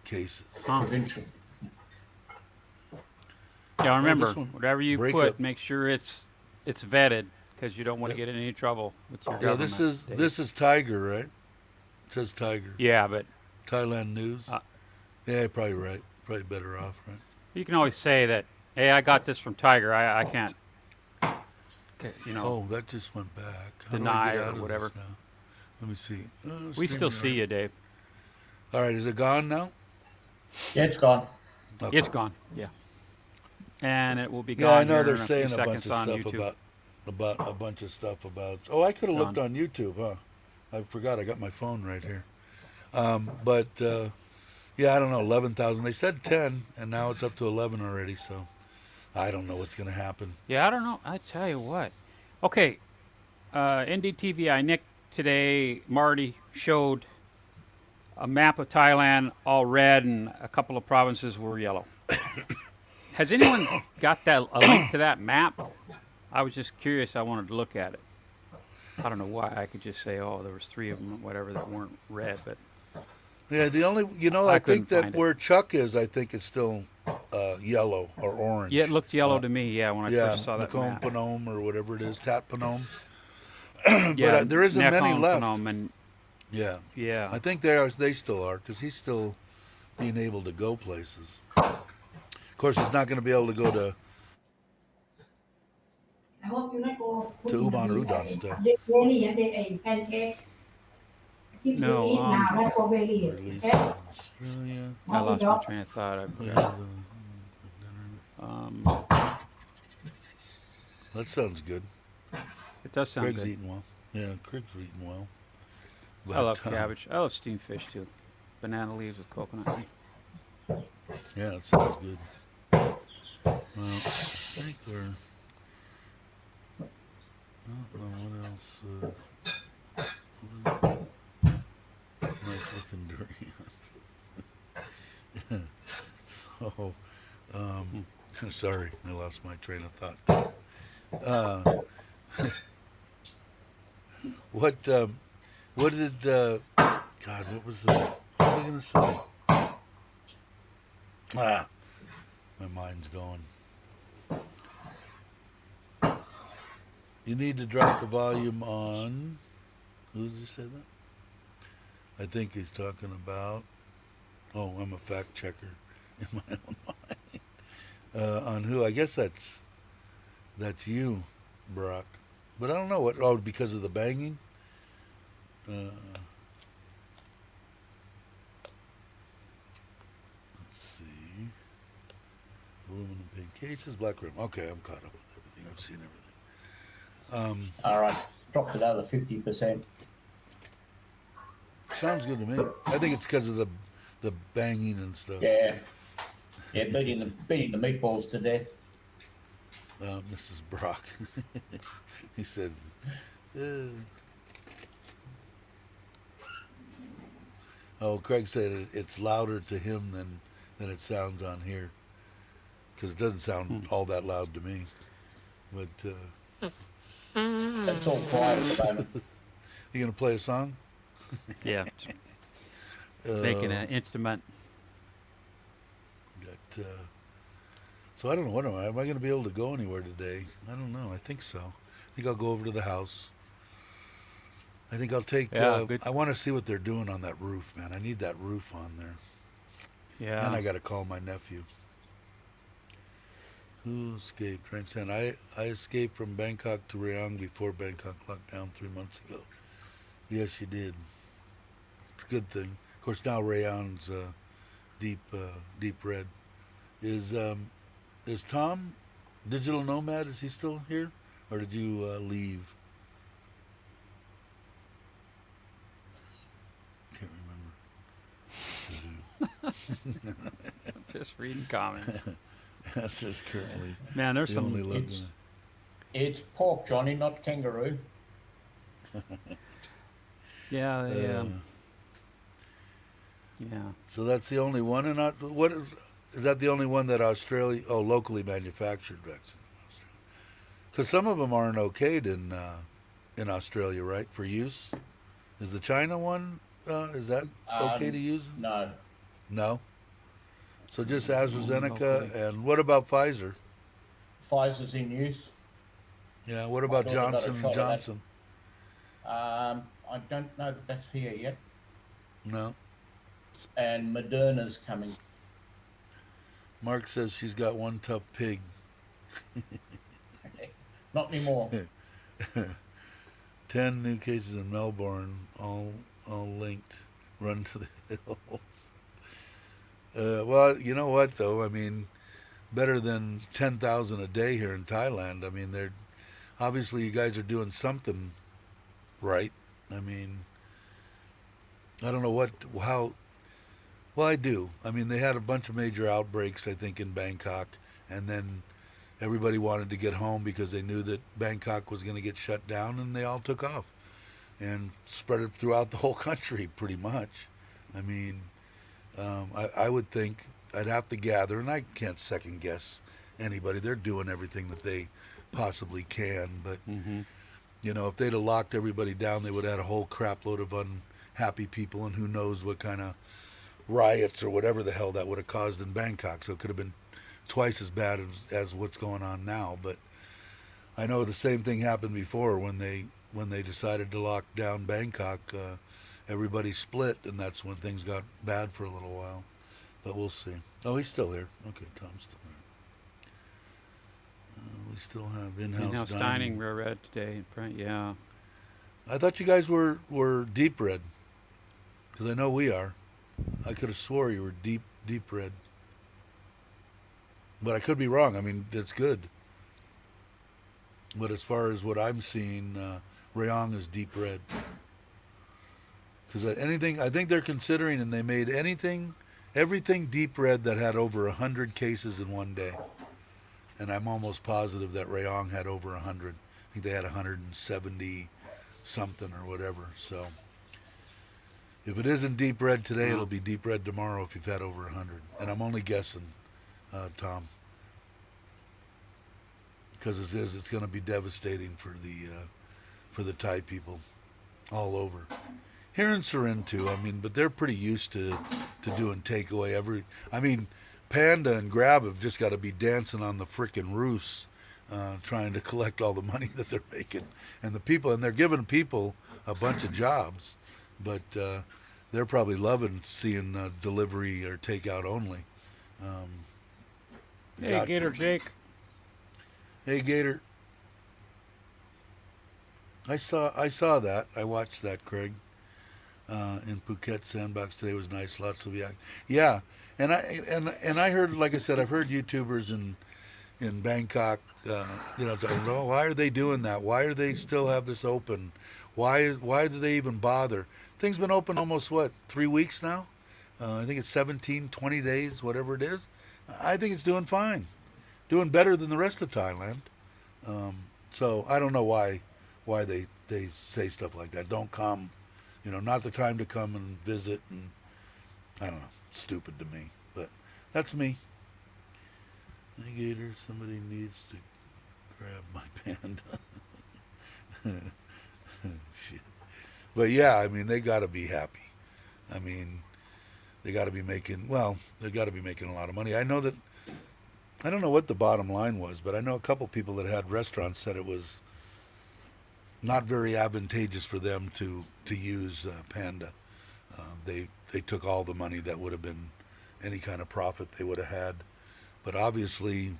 cases. Huh. Provincial. Yeah, remember, this one. whatever you Break put, up. make sure it's vetted because you don't want to get in any trouble with your Yeah, government. this is Tiger, right? It says Tiger. Yeah, but Thailand News. Uh, Yeah, you're probably right. Probably better off, right? you can always say that, hey, I got this from Tiger. I can't, okay, Oh, that just went back. How do I Deny get or out of this whatever. now? Let me see. we still see you, Dave. All right, is it gone now? Yeah, it's gone. Okay. It's gone. Yeah. And it will be Yeah, gone I know here they're in a few saying a bunch seconds of on stuff YouTube. about a bunch of stuff about. Oh, I could have looked Gone. on YouTube, huh? I forgot. I got my phone right here. Yeah, I don't know. 11,000. They said 10, and now it's up to 11 already. So I don't know what's going to happen. Yeah, I don't know. I tell you what. Okay, NDTVI Nick today, Marty showed a map of Thailand, all red, and a couple of provinces were yellow. Has anyone got a link to that map? I was just curious. I wanted to look at it. I don't know why. I could just say, oh, there was 3 of them, whatever, that weren't red. But Yeah, the only I I think couldn't that find it. where Chuck is, I think it's still yellow or orange. yeah, it looked yellow to me. Yeah, when I Yeah, first saw that Macomb map. Phnom or whatever it is, Tat Phnom. Yeah, there isn't many Nakhon left. Phanom and Yeah, yeah. I think they still are because he's still being able to go places. Of course, he's not going to be able to go to I hope you not go. Uban Udon stuff. No, Release in Australia. I lost my train of thought. That sounds good. It does sound Craig's good. eating well. Yeah, Craig's eating well. I love But, cabbage. I love steamed fish too. Banana leaves with coconut. Yeah, it sounds good. Well, I think we're. I don't know what else. Nice looking durian. So, sorry, I lost my train of thought. What did? God, what was the? What was I gonna say? My mind's going. You need to drop the volume on. Who did you say that? I think he's talking about. Oh, I'm a fact checker in my own mind. On who? I guess that's you, Brock. But I don't know what. Oh, because of the banging. Let's see. Aluminum pin cases, black rim. Okay, I'm caught up with everything. I've seen everything. All right, dropped another 50%. Sounds good to me. I think it's because of the banging and stuff. Yeah, beating the meatballs to death. Mrs. Brock. He said, "Oh, Craig said it's louder to him than it sounds on here, because it doesn't sound all that loud to me." But That's all quiet at the moment. you gonna play a song? Yeah, making an instrument. So I don't know. What am I going to be able to go anywhere today? I don't know. I think so. I think I'll go over to the house. I think I'll take. Yeah, good. I want to see what they're doing on that roof, man. I need that roof on there. Yeah. And I got to call my nephew. Who escaped? Transcend. I escaped from Bangkok to Rayong before Bangkok locked down 3 months ago. Yes, you did. It's a good thing. Of course, now Rayong's deep red. Is Tom Digital Nomad? Is he still here, or did you leave? Can't remember. Just reading comments. That's just currently. Man, there's the some. only logo. It's pork, Johnny, not kangaroo. Yeah, yeah. Yeah. So that's the only one, and not what is that the only one that Australia? Oh, locally manufactured vaccine. Because some of them aren't okayed in Australia, right, for use. Is the China one? Is that okay to use? No. No. So just AstraZeneca, Okay. and what about Pfizer? Pfizer's in use. Yeah. What about My daughter got a Johnson shot and at that. Johnson? I don't know that that's here yet. No. And Moderna's coming. Mark says she's got one tough pig. Not anymore. 10 new cases in Melbourne, all linked. Run to the hills. Well, you know what though? I mean, better than 10,000 a day here in Thailand. I mean, they're obviously you guys are doing something right. I mean, I don't know how. Well, I do. I mean, they had a bunch of major outbreaks, I think, in Bangkok, and then everybody wanted to get home because they knew that Bangkok was going to get shut down, and they all took off and spread it throughout the whole country, pretty much. I mean, I would think I'd have to gather, and I can't second guess anybody. They're doing everything that they possibly can, but you know, if they'd have locked everybody down, they would have had a whole crap load of unhappy people, and who knows what kind of riots or whatever the hell that would have caused in Bangkok. So it could have been twice as bad as what's going on now. But I know the same thing happened before when they decided to lock down Bangkok. Everybody split, and that's when things got bad for a little while. But we'll see. Oh, he's still here. Okay, Tom's still here. We still have in-house dining. We're red today. Yeah. I thought you guys were deep red, because I know we are. I could have swore you were deep red. But I could be wrong. I mean, it's good. But as far as what I'm seeing, Rayong is deep red. Because I think they're considering, and they made everything deep red that had over 100 cases in one day. And I'm almost positive that Rayong had over 100. I think they had 170 something or whatever. So if it isn't deep red today, it'll be deep red tomorrow if you've had over 100. And I'm only guessing, Tom, because it's going to be devastating for the Thai people all over. Here in Surin too. I mean, but they're pretty used to doing takeaway I mean, Panda and Grab have just got to be dancing on the frickin' roofs, trying to collect all the money that they're making, and they're giving people a bunch of jobs, but they're probably loving seeing delivery or takeout only. Hey, Gator Jake. Hey, Gator. I saw that. I watched that, Craig. In Phuket Sandbox today was nice. Lots of yak. Yeah, and I heard, like I said, I've heard YouTubers in Bangkok, talking, oh, why are they doing that? Why do they still have this open? Why do they even bother? Thing's been open almost 3 weeks now. I think it's 17, 20 days, whatever it is. I think it's doing fine, doing better than the rest of Thailand. So I don't know why they say stuff like that. Don't come. Not the time to come and visit, and I don't know, stupid to me, but that's me. Hey, Gator, somebody needs to grab my panda. Shit. But yeah, I mean, they got to be happy. I mean, they got to be making a lot of money. I don't know what the bottom line was, but I know a couple people that had restaurants said it was not very advantageous for them to use Panda. They took all the money that would have been any kind of profit they would have had. But obviously,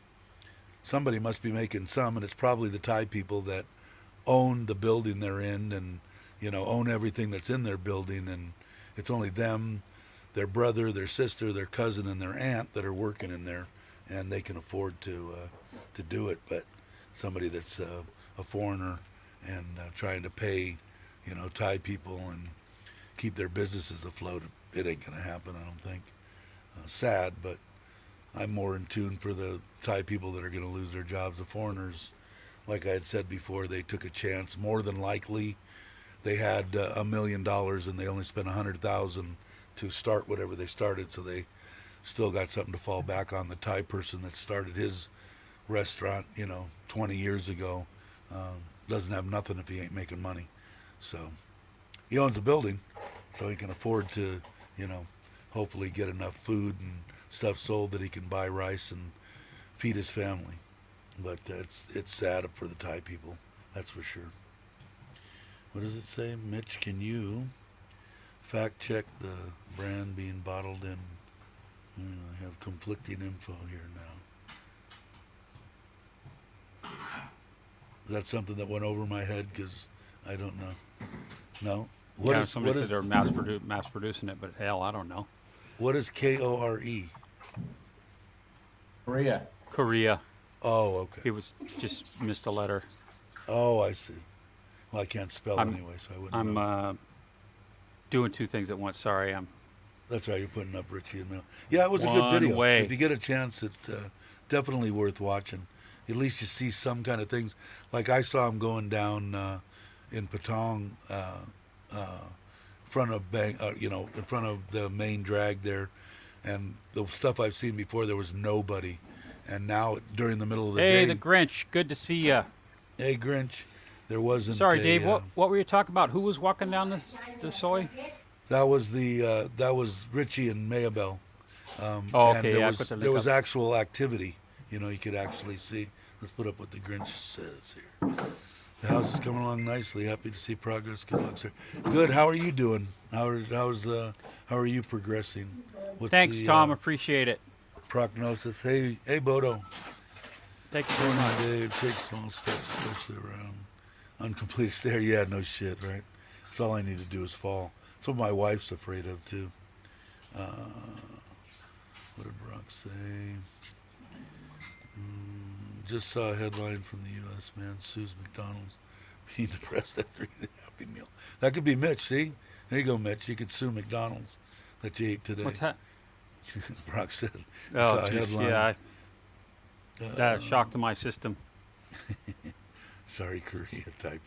somebody must be making some, and it's probably the Thai people that own the building they're in, and own everything that's in their building, and it's only them, their brother, their sister, their cousin, and their aunt that are working in there, and they can afford to do it. But somebody that's a foreigner and trying to pay, Thai people and keep their businesses afloat, it ain't gonna happen, I don't think. Sad, but I'm more in tune for the Thai people that are gonna lose their jobs. The foreigners, like I had said before, they took a chance. More than likely, they had $1 million and they only spent 100,000 to start whatever they started, so they still got something to fall back on. The Thai person that started his restaurant, 20 years ago, doesn't have nothing if he ain't making money. So he owns a building, so he can afford to, hopefully get enough food and stuff sold that he can buy rice and feed his family. But it's sad for the Thai people, that's for sure. What does it say? Mitch, can you fact check the brand being bottled in? I have conflicting info here now. Is that something that went over my head? Because I don't know. No? Somebody said they're mass producing it, but hell, I don't know. What is Kore? Korea. Oh, okay. He was just missed a letter. Oh, I see. Well, I can't spell anyway, so I wouldn't know. I'm doing two things at once. Sorry, That's right, you're putting up Richie and Mel. Yeah, it was a good One video. way. If you get a chance, it's definitely worth watching. At least you see some kind of things. Like I saw him going down in Patong, front of in front of the main drag there, and the stuff I've seen before, there was nobody, and now during the middle of the day. Hey, the Grinch, good to see you. Hey, Grinch, there wasn't. Sorry, Dave. What were you talking about? Who was walking down the soy? That was Richie and Mayabel. Oh, and okay. there I put the link there was up. actual activity. You could actually see. Let's put up what the Grinch says here. The house is coming along nicely. Happy to see progress. Good luck, sir. Good. How are you doing? How are you progressing? What's Thanks, the, Tom. Appreciate it. prognosis? Hey, Bodo. Thank you very much. Dave, take small steps, especially around uncompleted stair. Yeah, no shit, right? That's all I need to do is fall. That's what my wife's afraid of too. What did Brock say? Just saw a headline from the U.S. man sues McDonald's being depressed after eating a Happy Meal. That could be Mitch. See, there you go, Mitch. You could sue McDonald's that you ate today. What's that? Brock said. Oh, saw a geez, headline. yeah. That shock to my system. Sorry, Korea typo.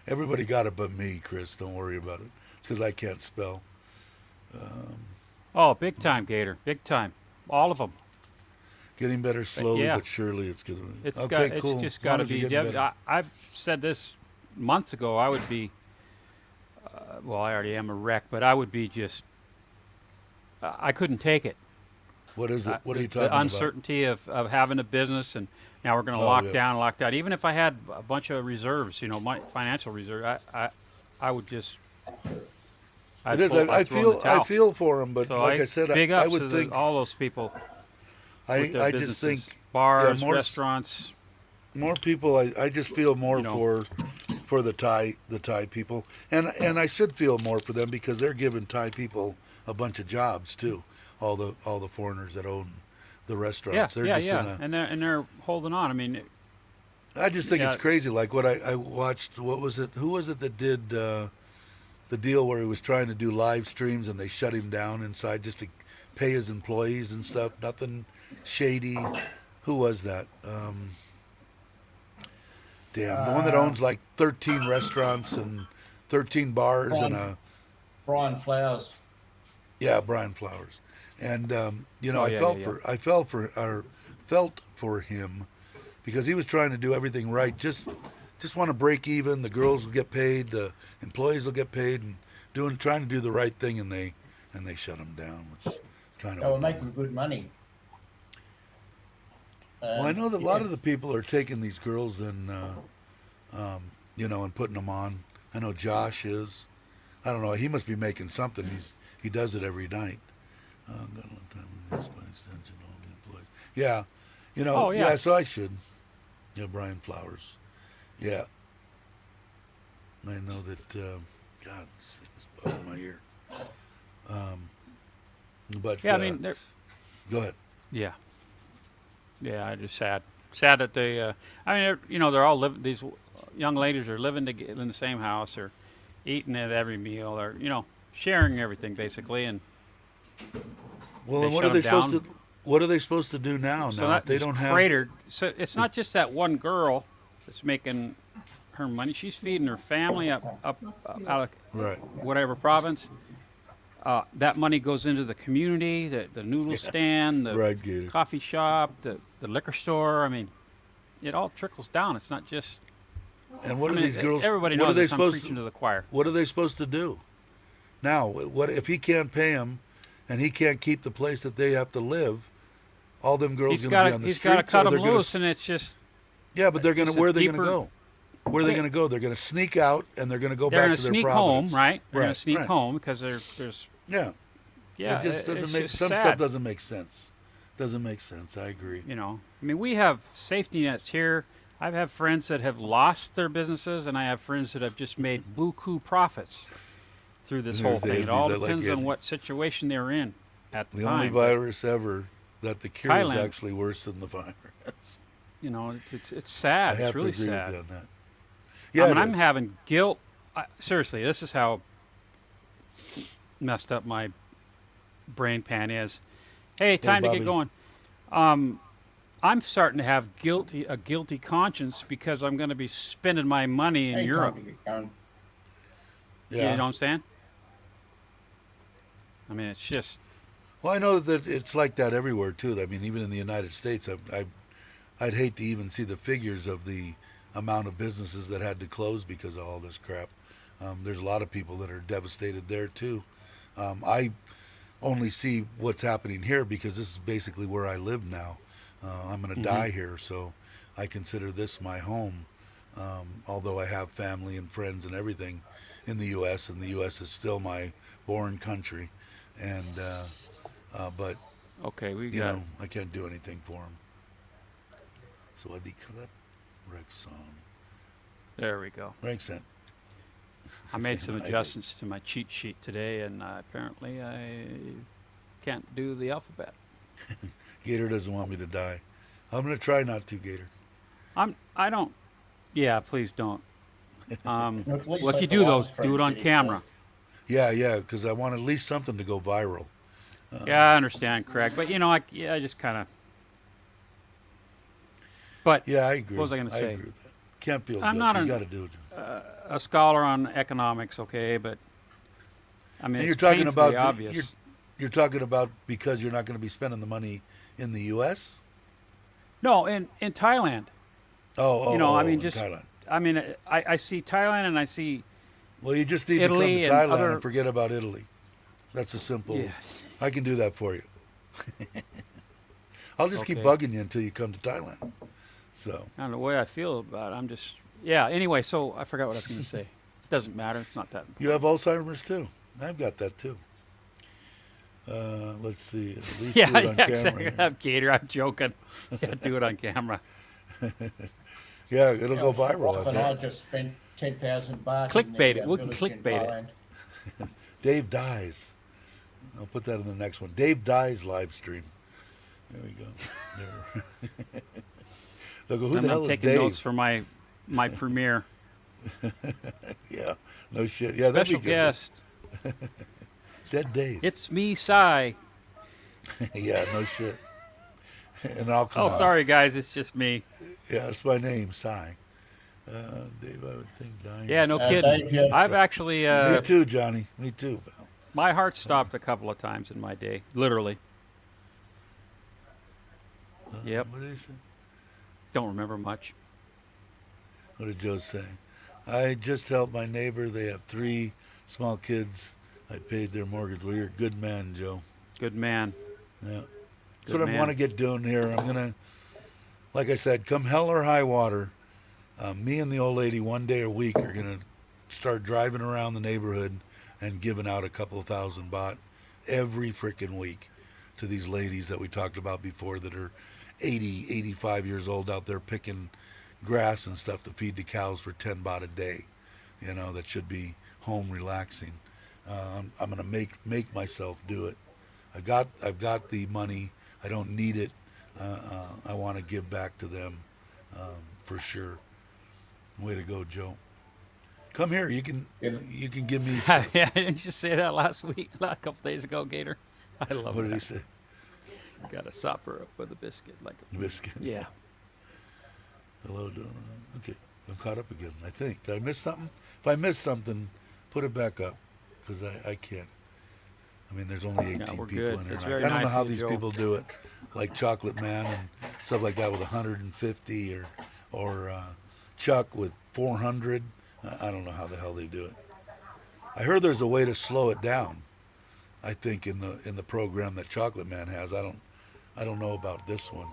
Everybody got it but me, Chris. Don't worry about it. It's because I can't spell. Oh, big time, Gator. Big time. All of them. Getting better slowly yeah. but surely. It's good. It's Okay, cool. It's just As long got to as you're be. getting better. I've said this months ago. I would be. Well, I already am a wreck, but I would be just. I couldn't take it. What is it? What are you talking The about? uncertainty of having a business, and now we're going to lock down. Even if I had a bunch of reserves, my financial reserve, I would just. It is. I feel for him, but So like I said, big I ups would to think. all those people. With their I just think businesses, bars, more- restaurants. more people. I just feel more for the Thai people, and I should feel more for them because they're giving Thai people a bunch of jobs too. All the foreigners that own the restaurants. Yeah. And they're holding on. I mean, I just think it's crazy. Like what I watched. What was it? Who was it that did the deal where he was trying to do live streams and they shut him down inside just to pay his employees and stuff? Nothing shady. Who was that? The one that owns like 13 restaurants and 13 bars Brian Flowers. Yeah, Brian Flowers. And I felt for him because he was trying to do everything right. Just want to break even. The girls will get paid. The employees will get paid, and trying to do the right thing. And they shut him down, which is kind of. They were making good money. Well, I know that a lot of the people are taking these girls and and putting them on. I know Josh is. I don't know. He must be making something. He does it every night. Got a long time with this by extension, all the employees. Yeah, Oh, yeah. So I should. Yeah, Brian Flowers. Yeah. I know that. God, this thing is bugging my ear. But Yeah, I mean, they're, go ahead. yeah. Yeah, I just sad. Sad that they, I mean, they're all living, these young ladies are living in the same house or eating at every meal or, sharing everything basically. And Well, they then what shut are they 'em supposed down. to? What are they supposed to do now? so Now that if they just don't have. cratered. So it's not just that one girl that's making her money. She's feeding her family up out of Right. whatever province. That money goes into the community, the noodle stand, the Right, Gator. coffee shop, the liquor store. I mean, it all trickles down. It's not just. And what I are mean, these girls? Everybody what knows are they this. I'm supposed preaching to? to the choir. What are they supposed to do? Now, what if he can't pay him, and he can't keep the place that they have to live? All them girls He's going got to be to on the he's streets. got to cut or them they're gonna loose, and it's just Yeah, but they're going to. Just a Where are they going to deeper- go? Where are they going to go? They're going to sneak out, and they're going to go they're back going to to their sneak home, providence. right? They're going Right, to sneak right. home because there's Yeah. yeah. It just doesn't it's make just some sad. stuff doesn't make sense. Doesn't make sense. I agree. I mean, we have safety nets here. I have friends that have lost their businesses, and I have friends that have just made buku profits through this whole thing. It all Davies, I like depends on it. what situation they're in at the The time. only virus ever that the cure Thailand. is actually worse than the virus. It's sad. I It's have really to agree sad. with you on that. Yeah, I mean, it I'm is. having guilt. Seriously, this is how messed up my brain pan is. Hey, time to Bobby. get going. I'm starting to have a guilty conscience because I'm going to be spending my money in Hey, Europe. time to get going. Yeah. You know what I'm saying? I mean, it's just Well, I know that it's like that everywhere too. I mean, even in the United States, I'd hate to even see the figures of the amount of businesses that had to close because of all this crap. There's a lot of people that are devastated there too. I only see what's happening here because this is basically where I live now. I'm going to die here, so I consider this my home. Although I have family and friends and everything in the U.S., and the U.S. is still my born country. And but okay. We you got know, I can't do anything for them. So I declare Rexon. there. We go. Rexon. I made some I did. adjustments to my cheat sheet today, and apparently I can't do the alphabet. Gator doesn't want me to die. I'm going to try not to, Gator. I don't. Yeah, please don't. At least Well, if let you the do though, live stream do it on finish camera. Yeah, because I want at least something to go viral. Yeah, I understand, Craig, but I just kind of. But Yeah, I agree. What was I gonna say? agree with that. Can't feel I'm guilty. not You an- got to do it. a scholar on economics, okay, but I mean, And it's you're talking painfully about obvious. you're talking about because you're not going to be spending the money in the U.S. No, in Thailand. I mean, in just Thailand. I mean, I see Thailand and I see Well, you just need Italy to come and to Thailand other- and forget about Italy. That's a simple. Yeah. I can do that for you. I'll just keep Okay. bugging you until you come to Thailand. So I don't know the way I feel about it. I'm just Anyway, so I forgot what I was going to say. It doesn't matter. It's not that. you have Alzheimer's too. I've got that too. Let's see. At least Yeah, do it on camera. exactly. here. I'm Gator. I'm joking. Yeah, do it on camera. Yeah, it'll go viral. Roth I and I bet. just spent 10,000 baht. Clickbait it. We can village in clickbait it. Thailand. Dave dies. I'll put that in the next one. Dave dies live stream. There we go. There. They'll go, who the I'm hell is taking Dave? notes for my premiere. Yeah, no shit. Yeah, that'd Special be good. guest. Dead Dave. It's me, Cy. Yeah, no shit. And I'll come Oh, out. sorry, guys. It's just me. Yeah, that's my name, Cy. Dave, I would think dying. Yeah, no Dave, kidding. yeah. I've actually, Me too, Johnny. Me too, pal. my heart stopped a couple of times in my day, literally. Yep. What did he say? Don't remember much. What did Joe say? I just helped my neighbor. They have 3 small kids. I paid their mortgage. Well, you're a good man, Joe. Good man. Yeah. That's Good what I man. want to get doing here. I'm going to, like I said, come hell or high water, Me and the old lady one day a week are going to start driving around the neighborhood and giving out a couple of thousand baht every freaking week to these ladies that we talked about before that are 80, 85 years old out there picking grass and stuff to feed the cows for 10 baht a day. You know, that should be home relaxing. I'm going to make myself do it. I've got the money. I don't need it. I want to give back to them for sure. Way to go, Joe. Come here. You can give me. Yeah, didn't you say that last couple days ago, Gator? I love What that. did he say? Got to sop her up with a biscuit, like a Biscuit. yeah. Hello, Joe. Okay, I'm caught up again. I think. Did I miss something? If I missed something, put it back up, because I can't. I mean, there's only 18 we're people good. in here. It's I very don't know nice how of you, these Joe. people do it, like Chocolate Man and stuff like that with 150 or Chuck with 400. I don't know how the hell they do it. I heard there's a way to slow it down. I think in the program that Chocolate Man has. I don't know about this one,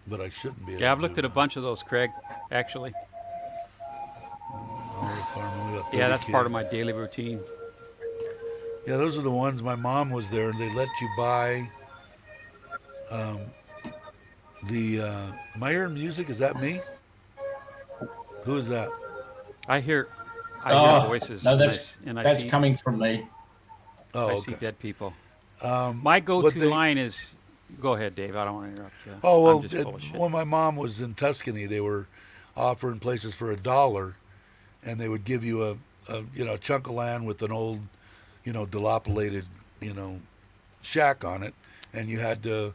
but I shouldn't be. Yeah, I've looked at a bunch of those, Craig. Actually, yeah, that's part of my daily routine. Yeah, those are the ones. My mom was there, and they let you buy. Am I hearing music? Is that me? Who is that? I hear voices. No, and I that's see, coming from me. Oh, I okay. see dead people. My What go-to they- line is, "Go ahead, Dave. I don't want to interrupt you." Oh well, I'm just full of shit. when my mom was in Tuscany, they were offering places for $1, and they would give you a chunk of land with an old, dilapidated, shack on it, and you had to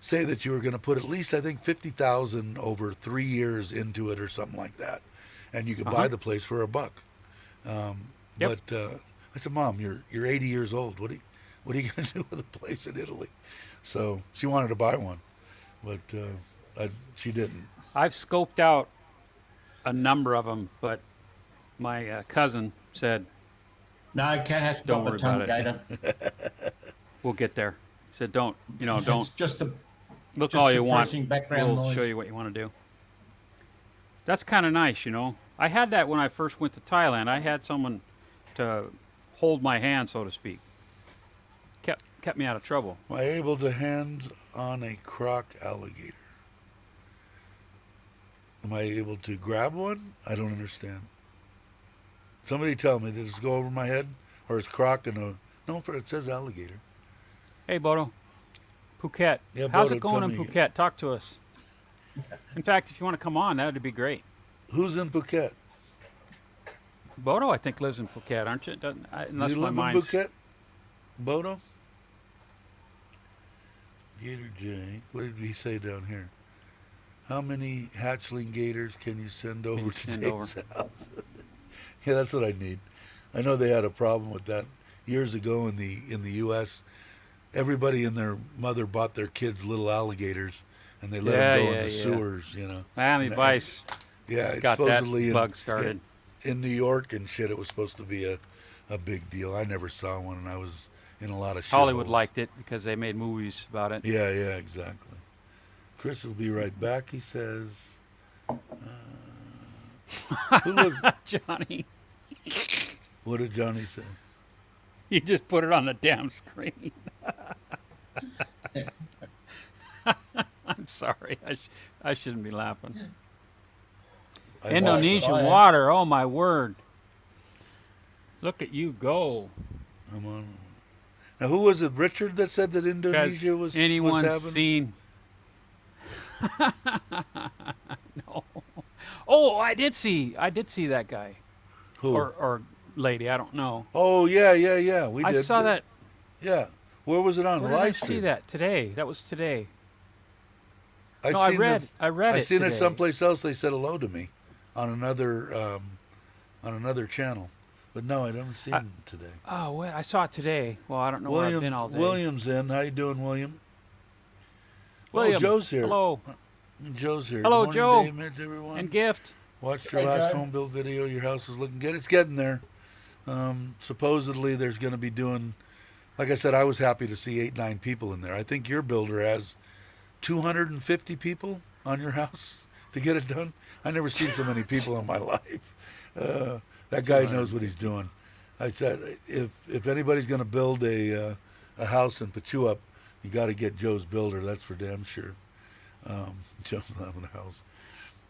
say that you were going to put at least I think 50,000 over 3 years into it or something like that, and you could buy the place for $1. Yep. But I said, Mom, you're 80 years old. What are you going to do with a place in Italy? So she wanted to buy one, but she didn't. I've scoped out a number of them, but my cousin said, No, I can't have to Don't drop worry the tongue, about Gator. "We'll get there." He said, "Don't It's just a look just all you want. suppressing background We'll noise. show you what you want to do." That's kind of nice, I had that when I first went to Thailand. I had someone to hold my hand, so to speak. Kept me out of trouble. Am I able to hand on a croc alligator? Am I able to grab one? I don't understand. Somebody tell me, did this go over my head? Or is croc no, it says alligator. Hey, Bodo. Phuket. Yeah, How's Bodo, it going tell in me. Phuket? Talk to us. In fact, if you want to come on, that would be great. Who's in Phuket? Bodo, I think, lives in Phuket, aren't you? Unless you my live in mind's... Phuket? Bodo? Gator J. What did he say down here? How many hatchling gators can you send over you to send Dave's over? house? Yeah, that's what I need. I know they had a problem with that years ago in the U.S. Everybody and their mother bought their kids little alligators, and they let them go in the sewers. Miami And- Vice Yeah, got supposedly that bug started. in New York and shit. It was supposed to be a big deal. I never saw one, and I was in a lot of shit Hollywood holes. liked it because they made movies about it. Yeah, exactly. Chris will be right back. He says. Who lives? Johnny, What did Johnny say? you just put it on the damn screen. I'm sorry. I shouldn't be laughing. Indonesian Why? water. Oh, my word. Look at you go. I'm on. Now, who was it? Richard that said that Has Indonesia was anyone having. seen? No. Oh, I did see that guy Who? or lady. I don't know. Oh yeah. We I did. saw that. Yeah. Where was it on? Where The did I live see stream? that today? That was today. I No, I seen read. the- I read I it. seen today. it someplace else. They said hello to me on another channel, but no, I don't see him today. Oh, wait, I saw it today. Well, I don't know where I've been all day. William's in. How you doing, William? William, Oh, Joe's here. Hello, Joe's here. Hello, Good morning, Joe. Dave, Mitch, everyone. and Gift. Watched your Hey, last Joe. home build video. Your house is looking good. It's getting there. Supposedly, there's going to be doing. Like I said, I was happy to see 8, 9 people in there. I think your builder has 250 people on your house. to get it done. I never seen so many people in my life. That guy knows what he's doing. I said, if anybody's going to build a house in Pachuap, you got to get Joe's builder. That's for damn sure. Joe's having a house.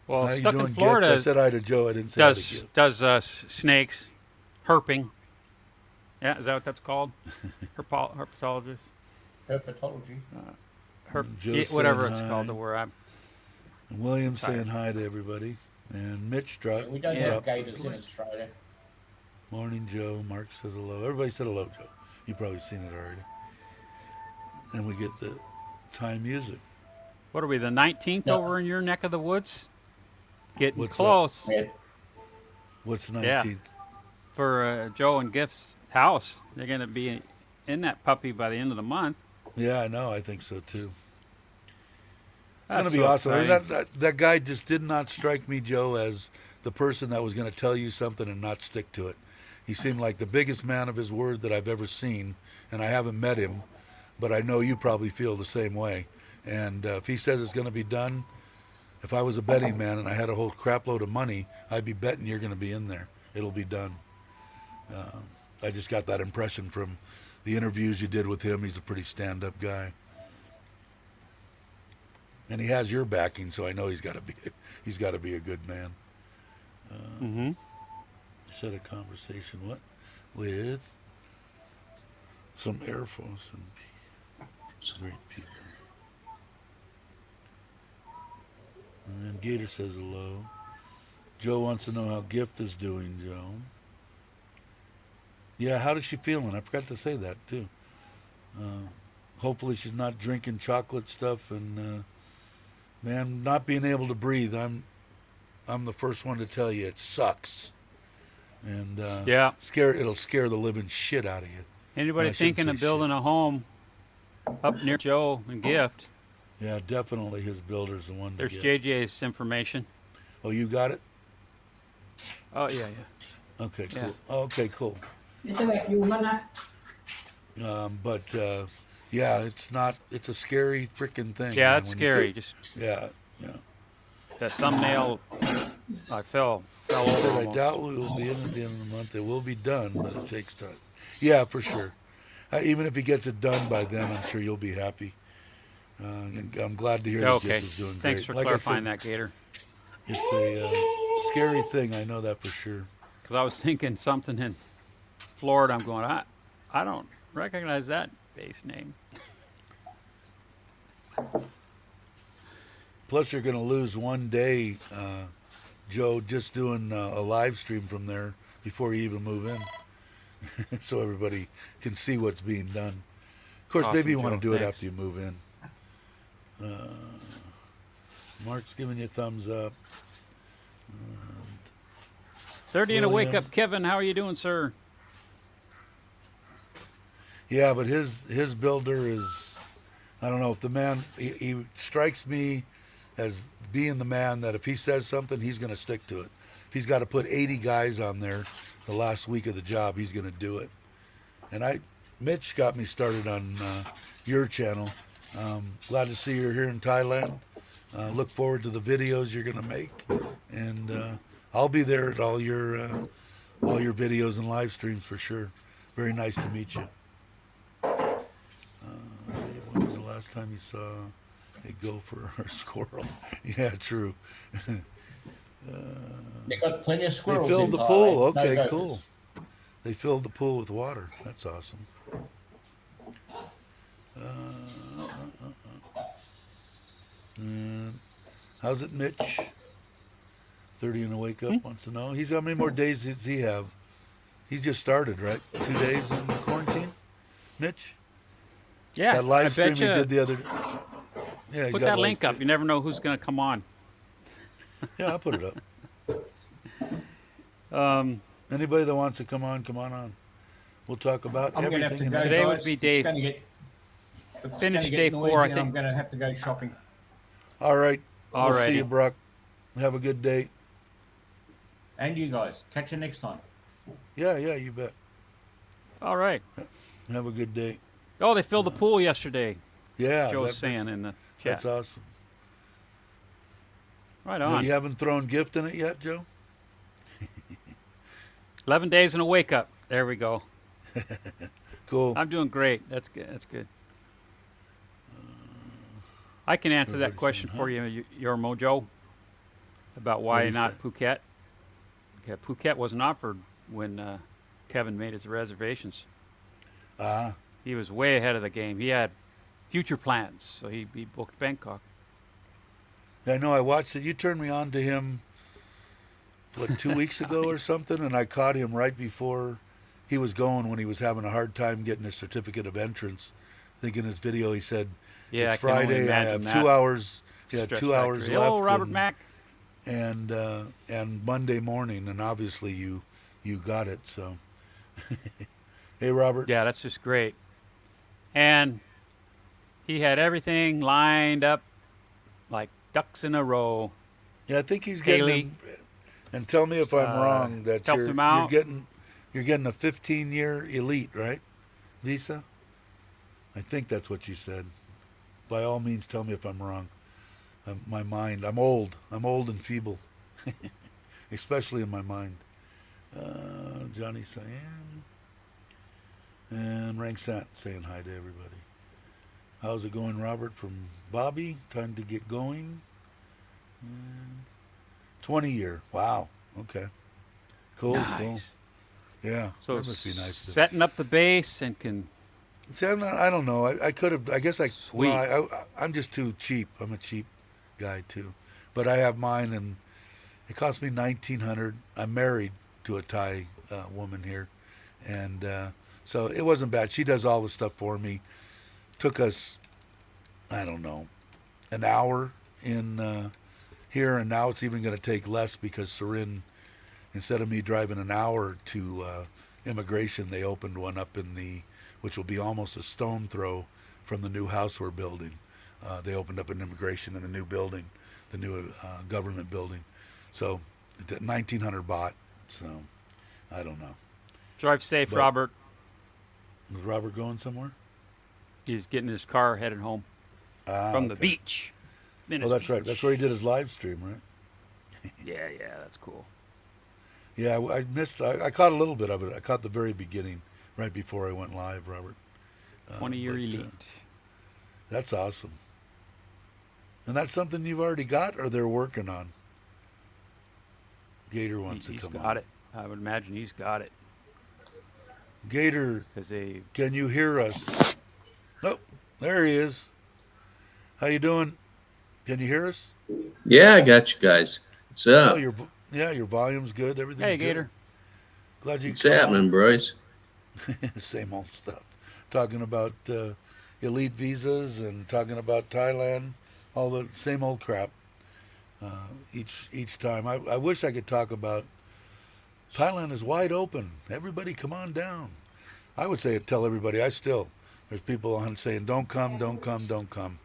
Well, How you stuck doing, in Florida. Gift? I said hi to Joe. I didn't say hi to Gift. Does snakes, herping. Yeah, is that what that's called? Herpetologist. Herpetology. Joe's Whatever saying it's hi. called to where I'm. And William's Tired. saying hi to everybody. And Mitch struck. We don't Yeah. have gators in Australia. Morning, Joe. Mark says hello. Everybody said hello, Joe. You've probably seen it already. And we get the Thai music. What are we, the 19th No. over in your neck of the woods? Getting What's close Yeah. What's Yeah. 19th? for Joe and Gift's house. They're going to be in that puppy by the end of the month. Yeah, I know. I think so too. It's That's going to be so awesome. I mean, exciting. that guy just did not strike me, Joe, as the person that was going to tell you something and not stick to it. He seemed like the biggest man of his word that I've ever seen, and I haven't met him, but I know you probably feel the same way. And if he says it's going to be done, if I was a betting man and I had a whole crap load of money, I'd be betting you're going to be in there. It'll be done. I just got that impression from the interviews you did with him. He's a pretty stand-up guy. And he has your backing, so I know he's got to be a good man. Mm-hmm. Just had a conversation with some Air Force and great people. And then Gator says hello. Joe wants to know how Gift is doing, Joe. Yeah, how does she feeling? I forgot to say that too. Hopefully she's not drinking chocolate stuff and man, not being able to breathe. I'm the first one to tell you it sucks. And Yeah. it'll scare the living shit out of you. Anybody I shouldn't thinking say of building a home up near Joe and Gift, Yeah, definitely his builder's the one to there's get. JJ's information. Oh, you got it? Oh, yeah, yeah. Okay, cool. Yeah. Oh, okay, cool. เดี๋ยวจะแหวกอยู่มันนะ But yeah, it's a scary freaking thing. Yeah, man, that's when you scary. take- Just Yeah, yeah. that thumbnail, I fell I over said, I almost. doubt we will be in at the end of the month. It will be done, but it takes time. Yeah, for sure. Even if he gets it done by then, I'm sure you'll be happy. And I'm glad to hear that Okay. Gift is doing Thanks great. for Like I clarifying said, that, Gator. It's a scary thing. I know that for sure. Because I was thinking something in Florida. I'm going, I don't recognize that base name. Plus, you're going to lose one day, Joe, just doing a live stream from there before you even move in, so everybody can see what's being done. Of course, maybe you Awesome, want to Joe. do it Thanks. after you move in. Mark's giving you a thumbs up. 30 and a wake William. up, Kevin. How are you doing, sir? Yeah, but his builder is, I don't know, if the man, he strikes me as being the man that if he says something, he's going to stick to it. If he's got to put 80 guys on there the last week of the job, he's going to do it. And Mitch got me started on your channel. Glad to see you're here in Thailand. Look forward to the videos you're going to make. And I'll be there at all your videos and live streams for sure. Very nice to meet you. When was the last time you saw a gopher or a squirrel? Yeah, true. They got plenty of They squirrels filled in the Thailand. pool. No Okay, gophers. cool. They filled the pool with water. That's awesome. How's it, Mitch? 30 and a wake up wants to know. How many more days does he have? He's just started, right? 2 days in quarantine, Mitch? Yeah, That live I stream bet he you. did the other. Yeah, he's Put got that like- link up. You never know who's going to come on. Yeah, I'll put it up. Anybody that wants to come on. We'll talk about I'm going to have everything. to go, Today would guys. be It's day- gonna get- it's finish gonna get day noisy 4, I and think. I'm going to have to go shopping. All right. We'll see Alrighty. you, Brock. Have a good day. And you guys. Catch you next time. Yeah, you bet. All right. Have a good day. Oh, they filled the pool yesterday. Yeah, Joe's saying in the chat. that's awesome. Right No, on. you haven't thrown gift in it yet, Joe? 11 days and a wake up. There we go. Cool. I'm doing great. That's good. That's good. I can answer that Everybody's question saying, for you, your Mojo, about What do why you not say? Phuket. Yeah, Phuket wasn't offered when Kevin made his reservations. Ah, He was way ahead of the game. He had future plans, so he booked Bangkok. I know. I watched it. You turned me on to him, what, 2 weeks ago or something, and I caught him right before he was going when he was having a hard time getting his certificate of entrance. I think in his video he said, Yeah, "It's I can only Friday. I imagine have that. 2 hours. Yeah, Stress 2 hours factor. left." Hello, Robert and, Mack. and Monday morning, and obviously you got it. So, hey, Robert. Yeah, that's just great. And he had everything lined up like ducks in a row. Yeah, I think he's getting. Haley, And tell me if I'm wrong that helped him out. you're getting a 15-year elite, right? Visa. I think that's what you said. By all means, tell me if I'm wrong. My mind. I'm old. I'm old and feeble, especially in my mind. Johnny Cyan and Rank Sant saying hi to everybody. How's it going, Robert? From Bobby. Time to get going. 20-year. Wow. Okay. Cool. Nice. Cool. Yeah. So that must be nice. setting up the base and can. See, I don't know. I could have. I guess I. Sweet. Well, I'm just too cheap. I'm a cheap guy too, but I have mine, and it cost me $1,900. I'm married to a Thai woman here, and so it wasn't bad. She does all the stuff for me. Took us, I don't know, an hour in here, and now it's even going to take less because Sarin, instead of me driving an hour to immigration, they opened one up in which will be almost a stone throw from the new house we're building. They opened up an immigration in the new building, the new government building. So 1,900 baht. So I don't know. Drive safe, But- Robert. Is Robert going somewhere? He's getting his car headed home from the Okay. beach. Oh, Venice that's right. Beach. That's where he did his live stream, right? Yeah, that's cool. Yeah, I missed. I caught a little bit of it. I caught the very beginning, right before I went live, Robert. 20-year but, elite. That's awesome. And that's something you've already got, or they're working on. Gator wants He's to come got on. it. I would imagine he's got it Gator, because they. can you hear us? Oh, there he is. How you doing? Can you hear us? Yeah, I got you guys. What's Oh, up? your volume's good. Everything's Hey, good. Gator. Glad you What's come on. happening, boys? Same old stuff. Talking about elite visas and talking about Thailand, all the same old crap. Each time, I wish I could talk about Thailand is wide open. Everybody, come on down. I would say tell everybody. There's people on saying don't come, don't come, don't come,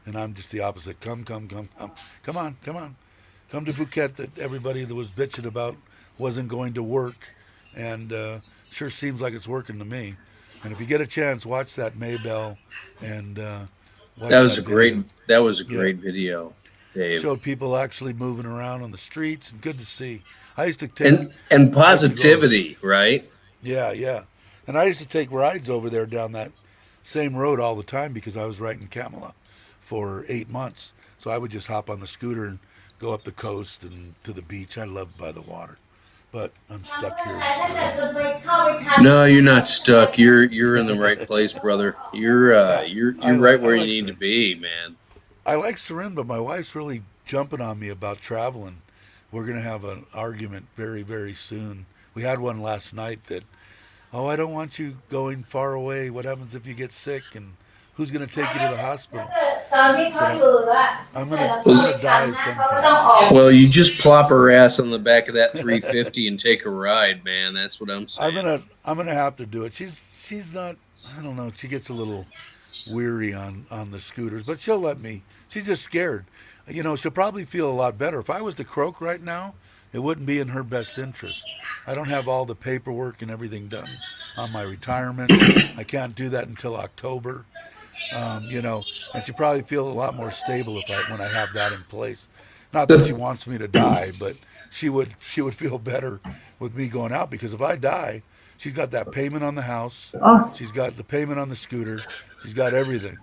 and I'm just the opposite. Come, come, come, come, come on, come on, come to Phuket. That everybody that was bitching about wasn't going to work, and sure seems like it's working to me. And if you get a chance, watch that Maybell and watch That was a video. great. That was a Yeah. great video, Dave. Showed people actually moving around on the streets, and good to see. I used to take And positivity, right? yeah, and I used to take rides over there down that same road all the time because I was right in Kamala for 8 months. So I would just hop on the scooter and go up the coast and to the beach. I love by the water, but I'm stuck here. No, you're not stuck. You're in the right place, brother. You're right where you need to be, man. I like Sarin, but my wife's really jumping on me about traveling. We're going to have an argument very, very soon. We had one last night that, I don't want you going far away. What happens if you get sick? And who's going to take you to the hospital? I'm gonna die sometime. Well, you just plop her ass on the back of that 350 and take a ride, man. That's what I'm saying. I'm gonna have to do it. She's not. I don't know. She gets a little weary on the scooters, but she'll let me. She's just scared. She'll probably feel a lot better. If I was to croak right now, it wouldn't be in her best interest. I don't have all the paperwork and everything done on my retirement. I can't do that until October. And she'll probably feel a lot more stable when I have that in place. Not that she wants me to die, but she would feel better with me going out, because if I die, she's got that payment on the house, she's got the payment on the scooter, she's got everything.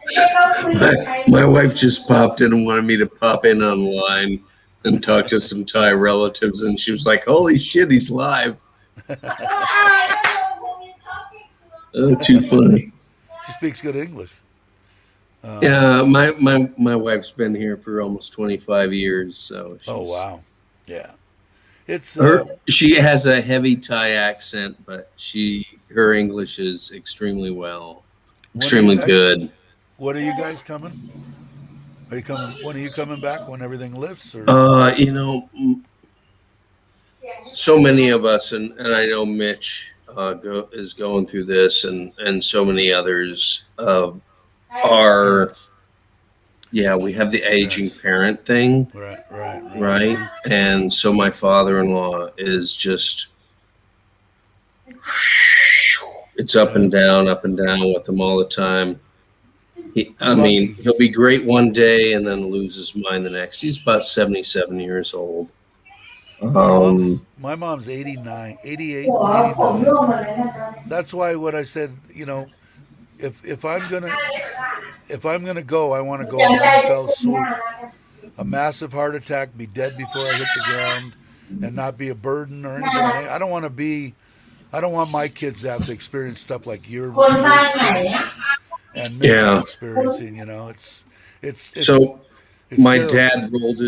My wife just popped in and wanted me to pop in online and talk to some Thai relatives, and she was like, "Holy shit, he's live!" Oh, too funny. She speaks good English. Yeah, my wife's been here for almost 25 years, so Oh wow, yeah. It's she has a heavy Thai accent, but her English is extremely extremely good. When are you guys coming? Are you coming? When are you coming back? When everything lifts? Or So many of us, and I know Mitch is going through this, and so many others are. Yeah, we have the aging parent thing, right? And so my father-in-law is just, it's up and down with him all the time. He'll be great one day and then lose his mind the next. He's about 77 years old. My mom's 89, 88, 89. That's why what I said, if I'm gonna go, I want to go in one fell swoop. A massive heart attack, be dead before I hit the ground, and not be a burden or anything. I don't want my kids to have to experience stuff like you're experiencing and Mitch is experiencing. It's so. My dad rolled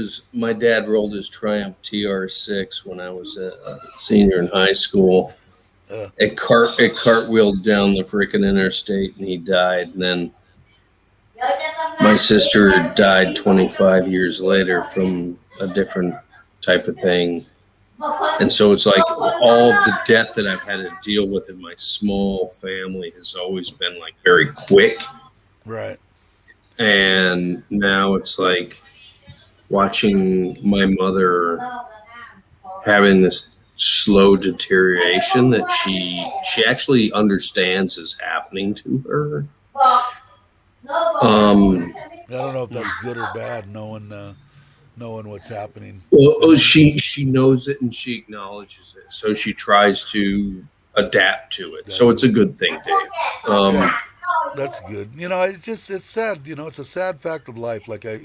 his Triumph TR6 when I was a senior in high school. It cartwheeled down the freaking interstate and he died. And then my sister died 25 years later from a different type of thing. And so it's like all the death that I've had to deal with in my small family has always been like very quick. Right. And now it's like watching my mother having this slow deterioration that she actually understands is happening to her. I don't know if that's good or bad, knowing what's happening. Well, she knows it and she acknowledges it, so she tries to adapt to it. So it's a good thing, Dave. That's good. It's sad. It's a sad fact of life. Like I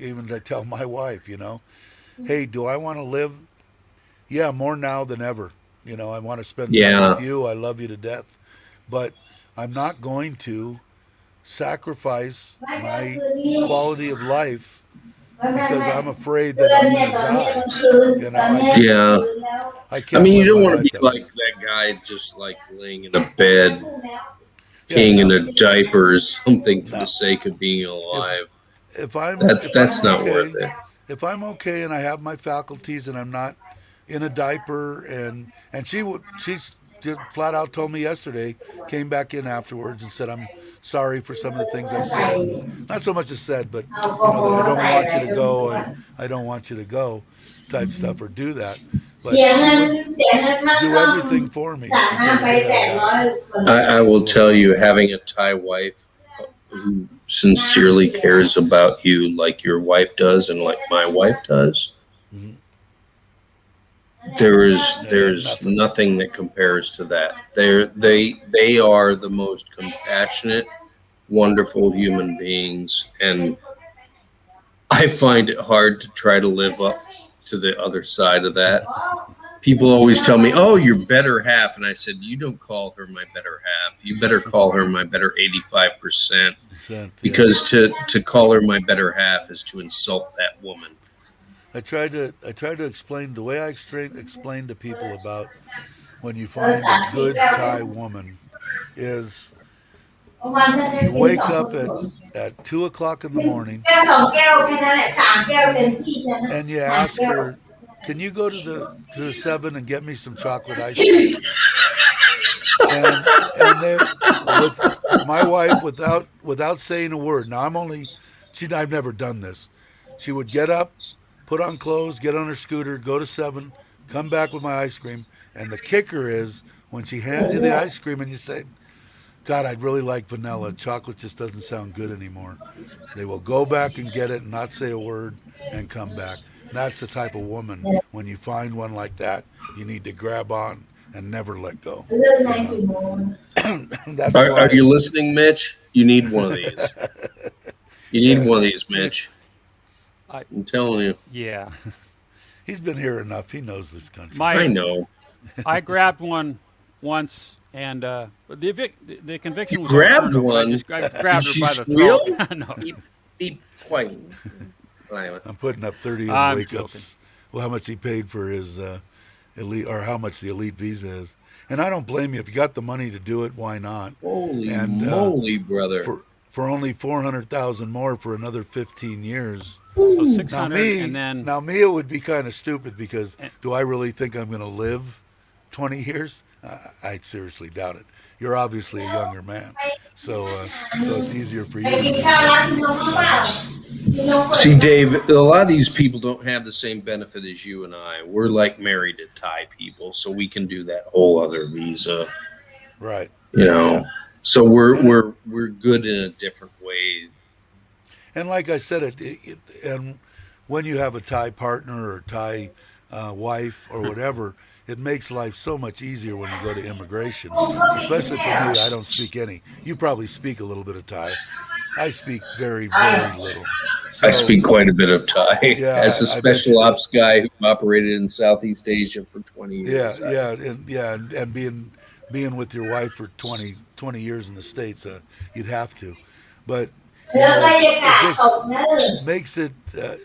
tell my wife, hey, do I want to live? Yeah, more now than ever. I want to spend time with you. I love you to death, but I'm not going to sacrifice my quality of life because I'm afraid that I'm going to die. I can't. You don't want to be like that guy, just like laying in a bed, peeing in a diaper or something for the sake of being alive. That's not worth it. If I'm okay and I have my faculties and I'm not in a diaper, and she's flat out told me yesterday, came back in afterwards and said, I'm sorry for some of the things I said. Not so much as said, but that I don't want you to go, I don't want you to go type stuff, or do that. But do everything for me. I will tell you, having a Thai wife who sincerely cares about you like your wife does and like my wife does, there's nothing that compares to that. They are the most compassionate, wonderful human beings, and I find it hard to try to live up to the other side of that. People always tell me, "Oh, your better half," and I said, "You don't call her my better half. You better call her my better 85%, because to call her my better half is to insult that woman." I try to explain the way I explain to people about when you find a good Thai woman is you wake up at 2:00 in the morning and you ask her, can you go to the 7 and get me some chocolate ice cream? and with my wife, without saying a word. Now I've never done this. She would get up, put on clothes, get on her scooter, go to 7, come back with my ice cream. And the kicker is when she hands you the ice cream and you say, God, I'd really like vanilla. Chocolate just doesn't sound good anymore. They will go back and get it and not say a word and come back. That's the type of woman. When you find one like that, you need to grab on and never let go. That's Are why. you listening, Mitch? You need one of these. You need one of these, Mitch. I'm telling you. Yeah. He's been here enough. He knows this country. I My know. I grabbed one once, and the conviction was Grabbed overturned. one? I grabbed Did her she by the squeal? throat. No, Be quiet. I'm putting up 30 in I'm wake joking. ups. Well, how much he paid for his elite, or how much the elite visa is. And I don't blame you. If you got the money to do it, why not? Holy And moly, brother. for only 400,000 more for another 15 years. so Now 600, me, and then now me, it would be kind of stupid because do I really think I'm going to live 20 years? I seriously doubt it. You're obviously a younger man, so it's easier for you. See, Dave, a lot of these people don't have the same benefit as you and I. We're like married to Thai people, so we can do that whole other visa. Right. You know, so we're good in a different way. And like I said, and when you have a Thai partner or Thai wife or whatever, it makes life so much easier when you go to immigration. Especially for me, I don't speak any. You probably speak a little bit of Thai. I speak very, very little. So, I speak quite a bit of Thai Yeah, as a I bet you special do. ops guy who operated in Southeast Asia for 20 years. and being with your wife for 20 years in the States, you'd have to. But it just makes it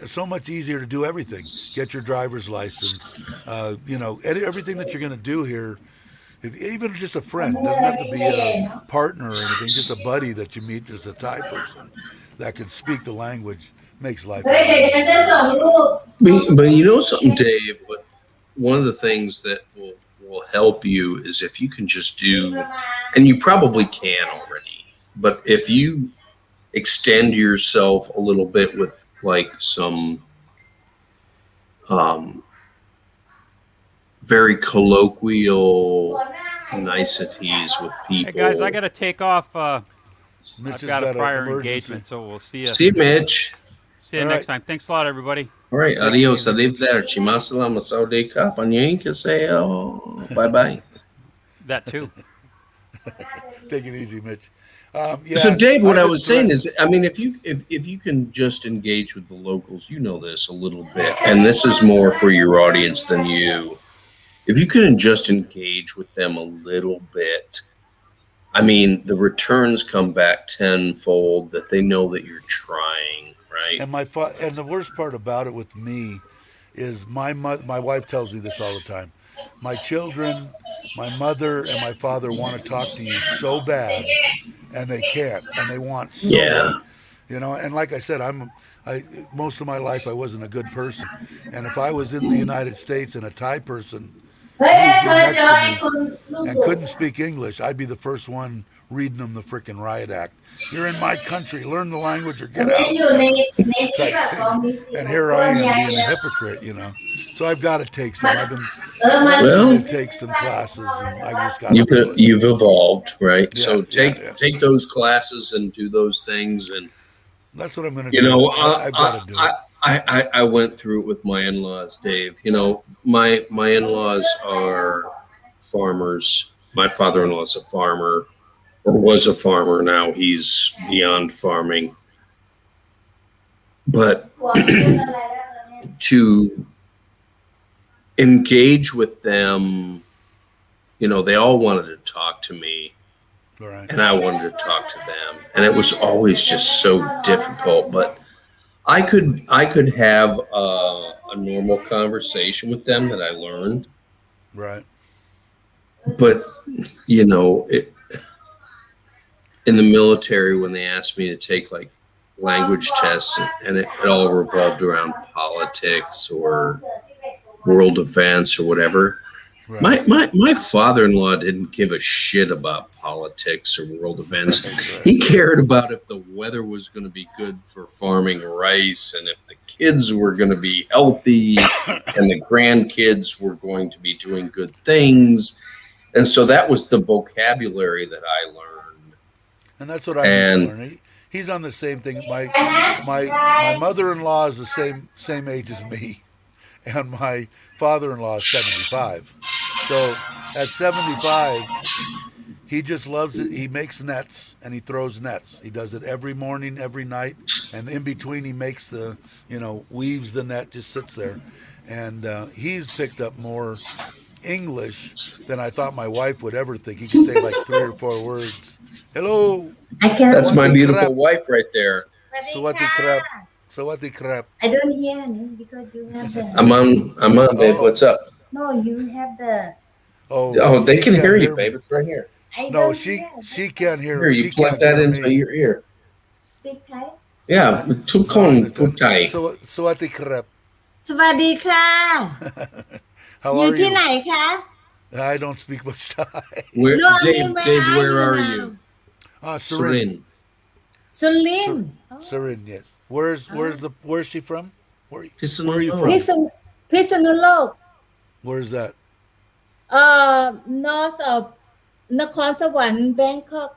so much easier to do everything. Get your driver's license. Everything that you're going to do here. Even just a friend, doesn't have to be a partner or anything. Just a buddy that you meet as a Thai person that can speak the language makes life. But you know something, Dave? One of the things that will help you is if you can just do, and you probably can already, but if you extend yourself a little bit with like some very colloquial niceties with people. hey guys, I got to take off. Mitch I've has got a an prior emergency. engagement, so we'll see you. See you, Mitch. See you All next right. time. Thanks a lot, everybody. All right, adios, arrivederci, masalama, saudi ka, panyenka, bye-bye. That too. Take it easy, Mitch. So, Dave, what I've I been was saying threatened- is, I mean, if you can just engage with the locals, you know this a little bit, and this is more for your audience than you. If you can just engage with them a little bit, I mean, the returns come back tenfold that they know that you're trying, right? and the worst part about it with me is my wife tells me this all the time. My children, my mother, and my father want to talk to you so bad, and they can't, and they want so Yeah. bad. And like I said, most of my life I wasn't a good person, and if I was in the United States and a Thai person moved in next to me and couldn't speak English, I'd be the first one reading them the frickin' riot act. You're in my country, learn the language or get out. Type thing. And here I am being a hypocrite, So I've got to take some. I've been Well, to take some classes, and I just got to do it. you've evolved, right? Yeah, So yeah. take those classes and do those things, and That's what I'm going to you do. know, I've got to do it. I went through it with my in-laws, Dave. My in-laws are farmers. My father-in-law is a farmer, or was a farmer. Now he's beyond farming. But to engage with them, they all wanted to talk to me. Right. And I wanted to talk to them, and it was always just so difficult. But I could have a normal conversation with them that I learned. Right. But in the military, when they asked me to take like language tests, and it all revolved around politics or world events or whatever. Right. My father-in-law didn't give a shit about politics or world events. He cared about if the weather was going to be good for farming rice, and if the kids were going to be healthy, and the grandkids were going to be doing good things. And so that was the vocabulary that I learned. And that's what I need to learn. He's on the same thing. My mother-in-law is the same age as me. and my father-in-law is 75. So at 75, he just loves it. He makes nets and he throws nets. He does it every morning, every night, and in between he makes the, weaves the net, just sits there, and he's picked up more English than I thought my wife would ever think. He could say like 3 or 4 words. Hello. I can. That's my Sawatdee beautiful krap. wife right there. Sawatdee krap. Sawatdee krap. I don't hear it because you have the. I'm on, babe. Oh. What's up? No, you have the. Oh, they she can can't hear you, me. babe. It's right here. I No, don't she hear. can't hear. Here, you She plug can't that hear into me. your ear. Speak Thai. Yeah, tukon putai. Sawatdee krap. สวัสดีค่ะ How อยู่ are ที่ you? ไหนคะ I don't speak much Thai. Where, No, I Dave, mean, where Dave, are where you are now? you? Surin. Surin. สุรินทร์ Surin, yes. Where's she from? Where are you พิ from? ษณุพิษณุโลก Where's that? north of นครสวรรค์ Bangkok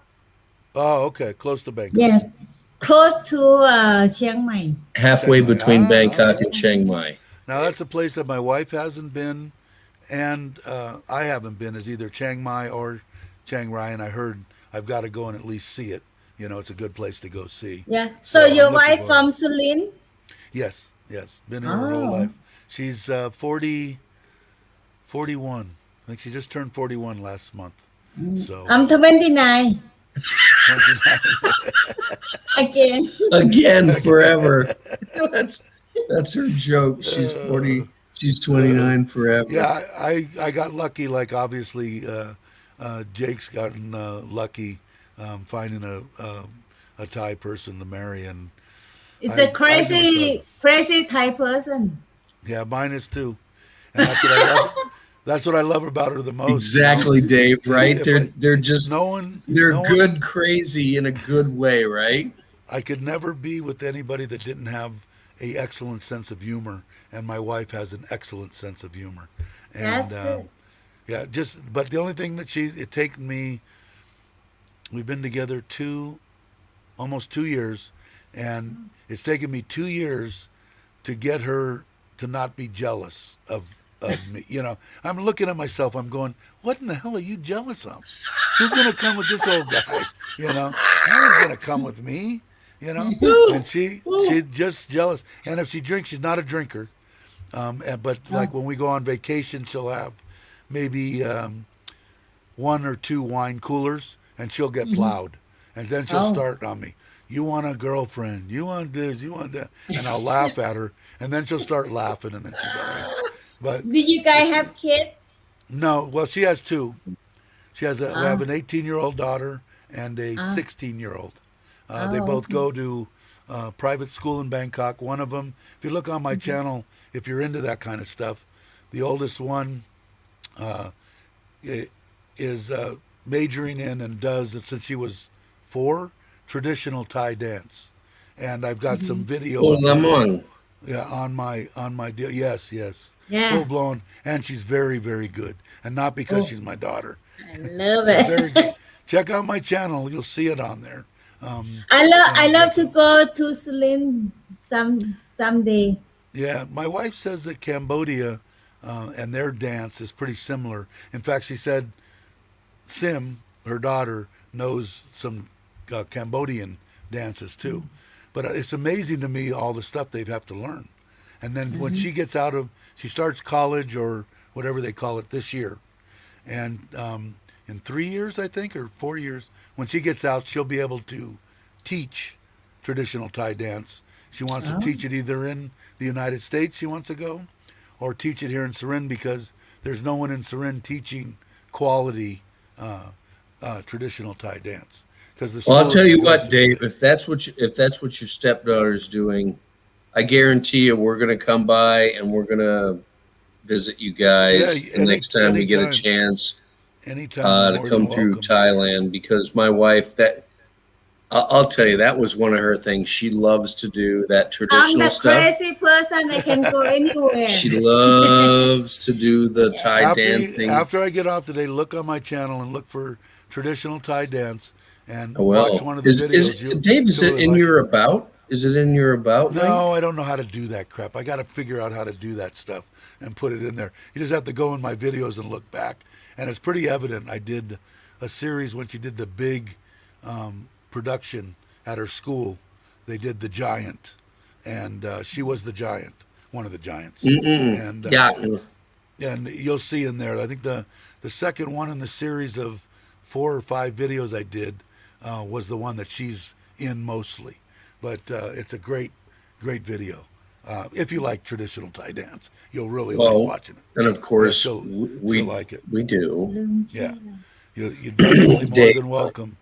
Oh, okay. Close to Bangkok. yeah close to เชียงใหม่ Halfway Chiang Mai. between Ah, Bangkok okay. and Chiang Mai. Now that's a place that my wife hasn't been, and I haven't been. Is either Chiang Mai or Chiang Rai, and I heard I've got to go and at least see it. It's a good place to go see. yeah so So I'm your looking wife forward. from สุรินทร์ Yes, been here her whole Oh. life. She's 41. I think she just turned 41 last month. So I'm 29 again Again, forever. That's her joke. She's 40. She's 29 forever. yeah, I got lucky. Like obviously, Jake's gotten lucky finding a Thai person to marry, and it's I a crazy Thai person yeah, mine is too. And that's what I love. That's what I love about her the most. Exactly, Dave. Right? If They're just they're no one- good, crazy in a good way, right? I could never be with anybody that didn't have a excellent sense of humor, and my wife has an excellent sense of humor. And That's good. yeah, but the only thing that it taken me, we've been together almost 2 years, and it's taken me 2 years to get her to not be jealous of me. I'm looking at myself, I'm going, what in the hell are you jealous of? Who's going to come with this old guy? No one's going to come with me, and she's just jealous. And if she drinks, she's not a drinker. But like when we go on vacation, she'll have maybe 1 or 2 wine coolers, and she'll get plowed. And then she'll start on me. You want a girlfriend? You want this? You want that? And I'll laugh at her, and then she'll start laughing, and then she's all right. But did you guys have kids no, well, she has 2. We have an 18-year-old daughter and a 16-year-old. They both go to private school in Bangkok. One of them, if you look on my channel, if you're into that kind of stuff, the oldest one is majoring in and does, since she was 4, traditional Thai dance. And I've got some video Oh, of her, Lamon. on my deal. Yes. yeah Full blown, and she's very, very good, and not because she's my daughter. I love She's it very good. Check out my channel; you'll see it on there. I love to go to Surin someday Yeah, my wife says that Cambodia and their dance is pretty similar. In fact, she said Sim, her daughter, knows some Cambodian dances too. But it's amazing to me all the stuff they have to learn. And then when she gets she starts college or whatever they call it this year. And in 3 years, I think, or 4 years, when she gets out, she'll be able to teach traditional Thai dance. She wants to teach it either in the United States, she wants to go, or teach it here in Surin, because there's no one in Surin teaching quality traditional Thai dance. Well, I'll tell you what, Dave. If that's what your stepdaughter's doing, I guarantee you we're going to come by and we're going to visit you guys Yeah, the next time we get a anytime. chance Anytime to come through Thailand, because my wife, I'll tell you, that was one of her things. She loves to do that I'm traditional the stuff. crazy person I can go anywhere She loves to do the Thai dancing. After I get off today, look on my channel and look for traditional Thai dance and Well, watch one of the videos. Dave, is it in your about? Is it in your about link? No, I don't know how to do that crap. I got to figure out how to do that stuff and put it in there. You just have to go in my videos and look back, and it's pretty evident. I did a series when she did the big production at her school. They did the giant, and she was the giant, one of the giants. And Yeah. and you'll see in there. I think the second one in the series of 4 or 5 videos I did was the one that she's in mostly. But it's a great video. If you like traditional Thai dance, you'll really like watching it. And of course, she'll we like it. We do. Yeah, you're definitely more Dave. than welcome.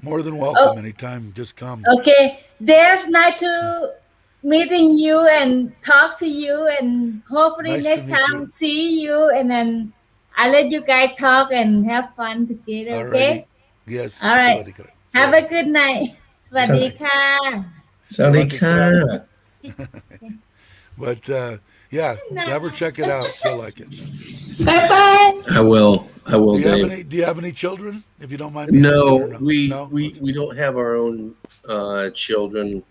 More than welcome anytime. Just come. Okay, Dave, nice to meeting you and talk to you, and hopefully Nice to next meet time you. see you, and then I let you guys talk and have fun together. Okay. Alrighty. Yes. All right. Sawadee krap. Have a good night. สวัสดีค่ะ Sawadika. But yeah, have her check it out. She'll like it. Bye bye. I will. I will, Dave. Do you have any children? If you don't mind me asking, No, or no? we don't have our own children.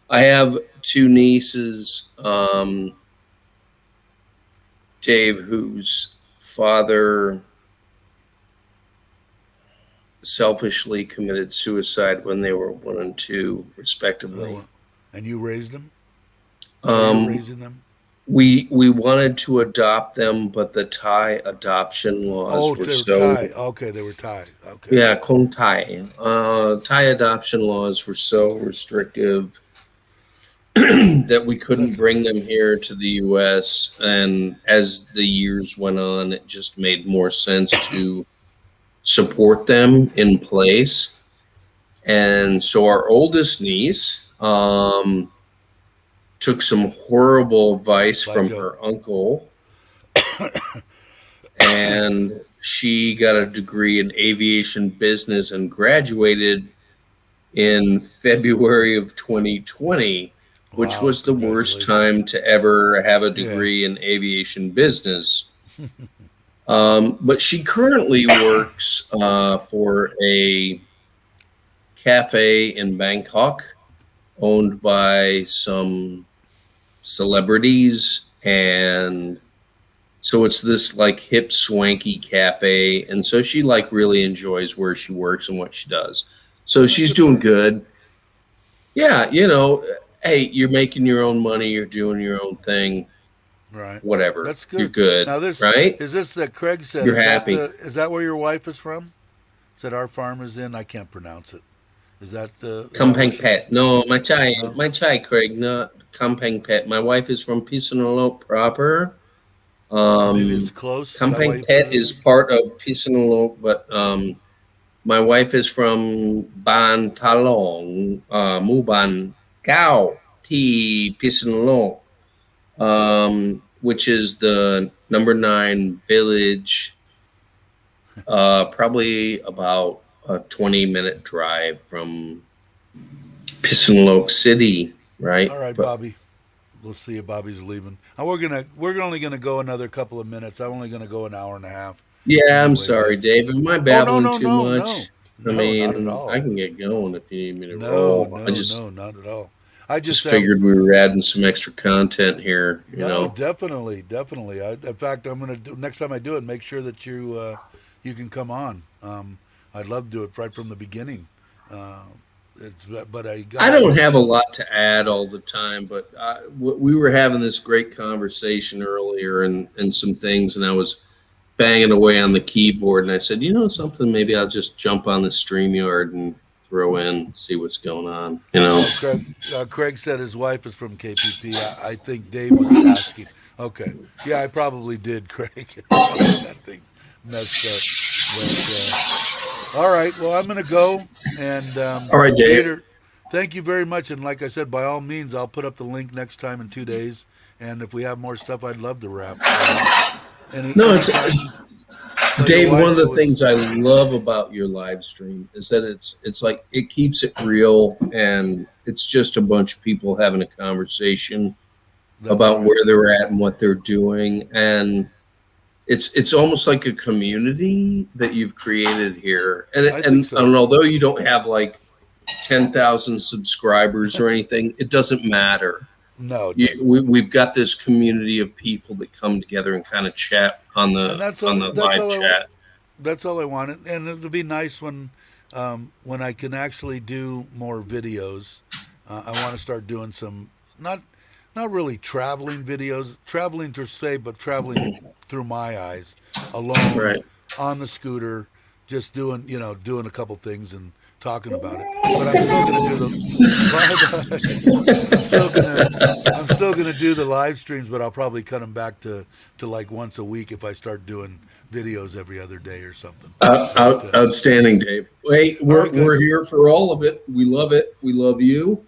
I have 2 nieces. Dave, whose father selfishly committed suicide when they were 1 and 2, respectively. And you raised them? You raising them? We wanted to adopt them, but the Thai adoption laws were so Thai. Okay, they were Thai. Okay. yeah, Kong Thai. Thai adoption laws were so restrictive that we couldn't bring them here to the U.S. And as the years went on, it just made more sense to support them in place. And so our oldest niece took some horrible advice from her uncle, and she got a degree in aviation business and graduated in February of 2020, which was the worst time to ever have a degree in aviation business. But she currently works for a cafe in Bangkok owned by some celebrities, and so it's this like hip swanky cafe, and so she like really enjoys where she works and what she does. So she's doing good. Yeah, hey, you're making your own money, you're doing your own thing. Right. Whatever. That's good. You're good. Now this right? Is this that Craig said? You're happy. Is that where your wife is from? Said our farm is in. I can't pronounce it. Is that the Kampang Pet? No, my chai, Craig, not Kampang Pet. My wife is from Pisanolo proper. Maybe it's close. Kampang Pet is part of Pisanolo, but my wife is from Ban Talong, Muban Gao T Pisanolo, which is the number 9 village, probably about a 20-minute drive from Pisanolo City, right? All right, But, Bobby. We'll see if Bobby's leaving. We're only gonna go another couple of minutes. I'm only gonna go an hour and a half. yeah, I'm Anyway, sorry, Dave. Am I babbling too much? No, I mean, not at all. I can get going if you need me to No, roll. no, I just not at all. I just figured we were adding some extra content here. You No, know, definitely. In fact, I'm gonna do next time I do it. Make sure that you can come on. I'd love to do it right from the beginning. But I don't have a lot to add all the time, but we were having this great conversation earlier and some things, and I was banging away on the keyboard, and I said, something, maybe I'll just jump on the StreamYard and throw in, see what's going on. Craig said his wife is from KPP. I think Dave was asking. Okay, yeah, I probably did, Craig. That thing messed up. But, all right, well, I'm going to go. And all right, Dave. later, thank you very much. And like I said, by all means, I'll put up the link next time in 2 days. And if we have more stuff, I'd love to wrap. Dave, one of the things I love about your live stream is that it's like it keeps it real, and it's just a bunch of people having a conversation about where they're at and what they're doing. And it's almost like a community that you've created here. And so. although you don't have like 10,000 subscribers or anything. It doesn't matter. No, it You, doesn't. we've got this community of people that come together and kind of chat on the And that's on all. the That's live all. chat. That's all I wanted, and it'll be nice when I can actually do more videos. I want to start doing some not really traveling videos, traveling to say, but traveling through my eyes, alone Right. on the scooter, just doing doing a couple things and talking about it. But I'm still going to do the. I'm still gonna do the live streams, but I'll probably cut them back to like once a week if I start doing videos every other day or something. Outstanding, Dave. Hey, All right, we're guys. here for all of it. We love it. We love you.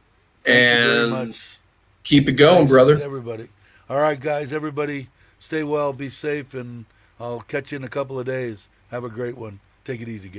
Thank you very And much. keep it going, Thanks, brother. everybody. All right, guys, everybody, stay well, be safe, and I'll catch you in a couple of days. Have a great one. Take it easy, Gabe.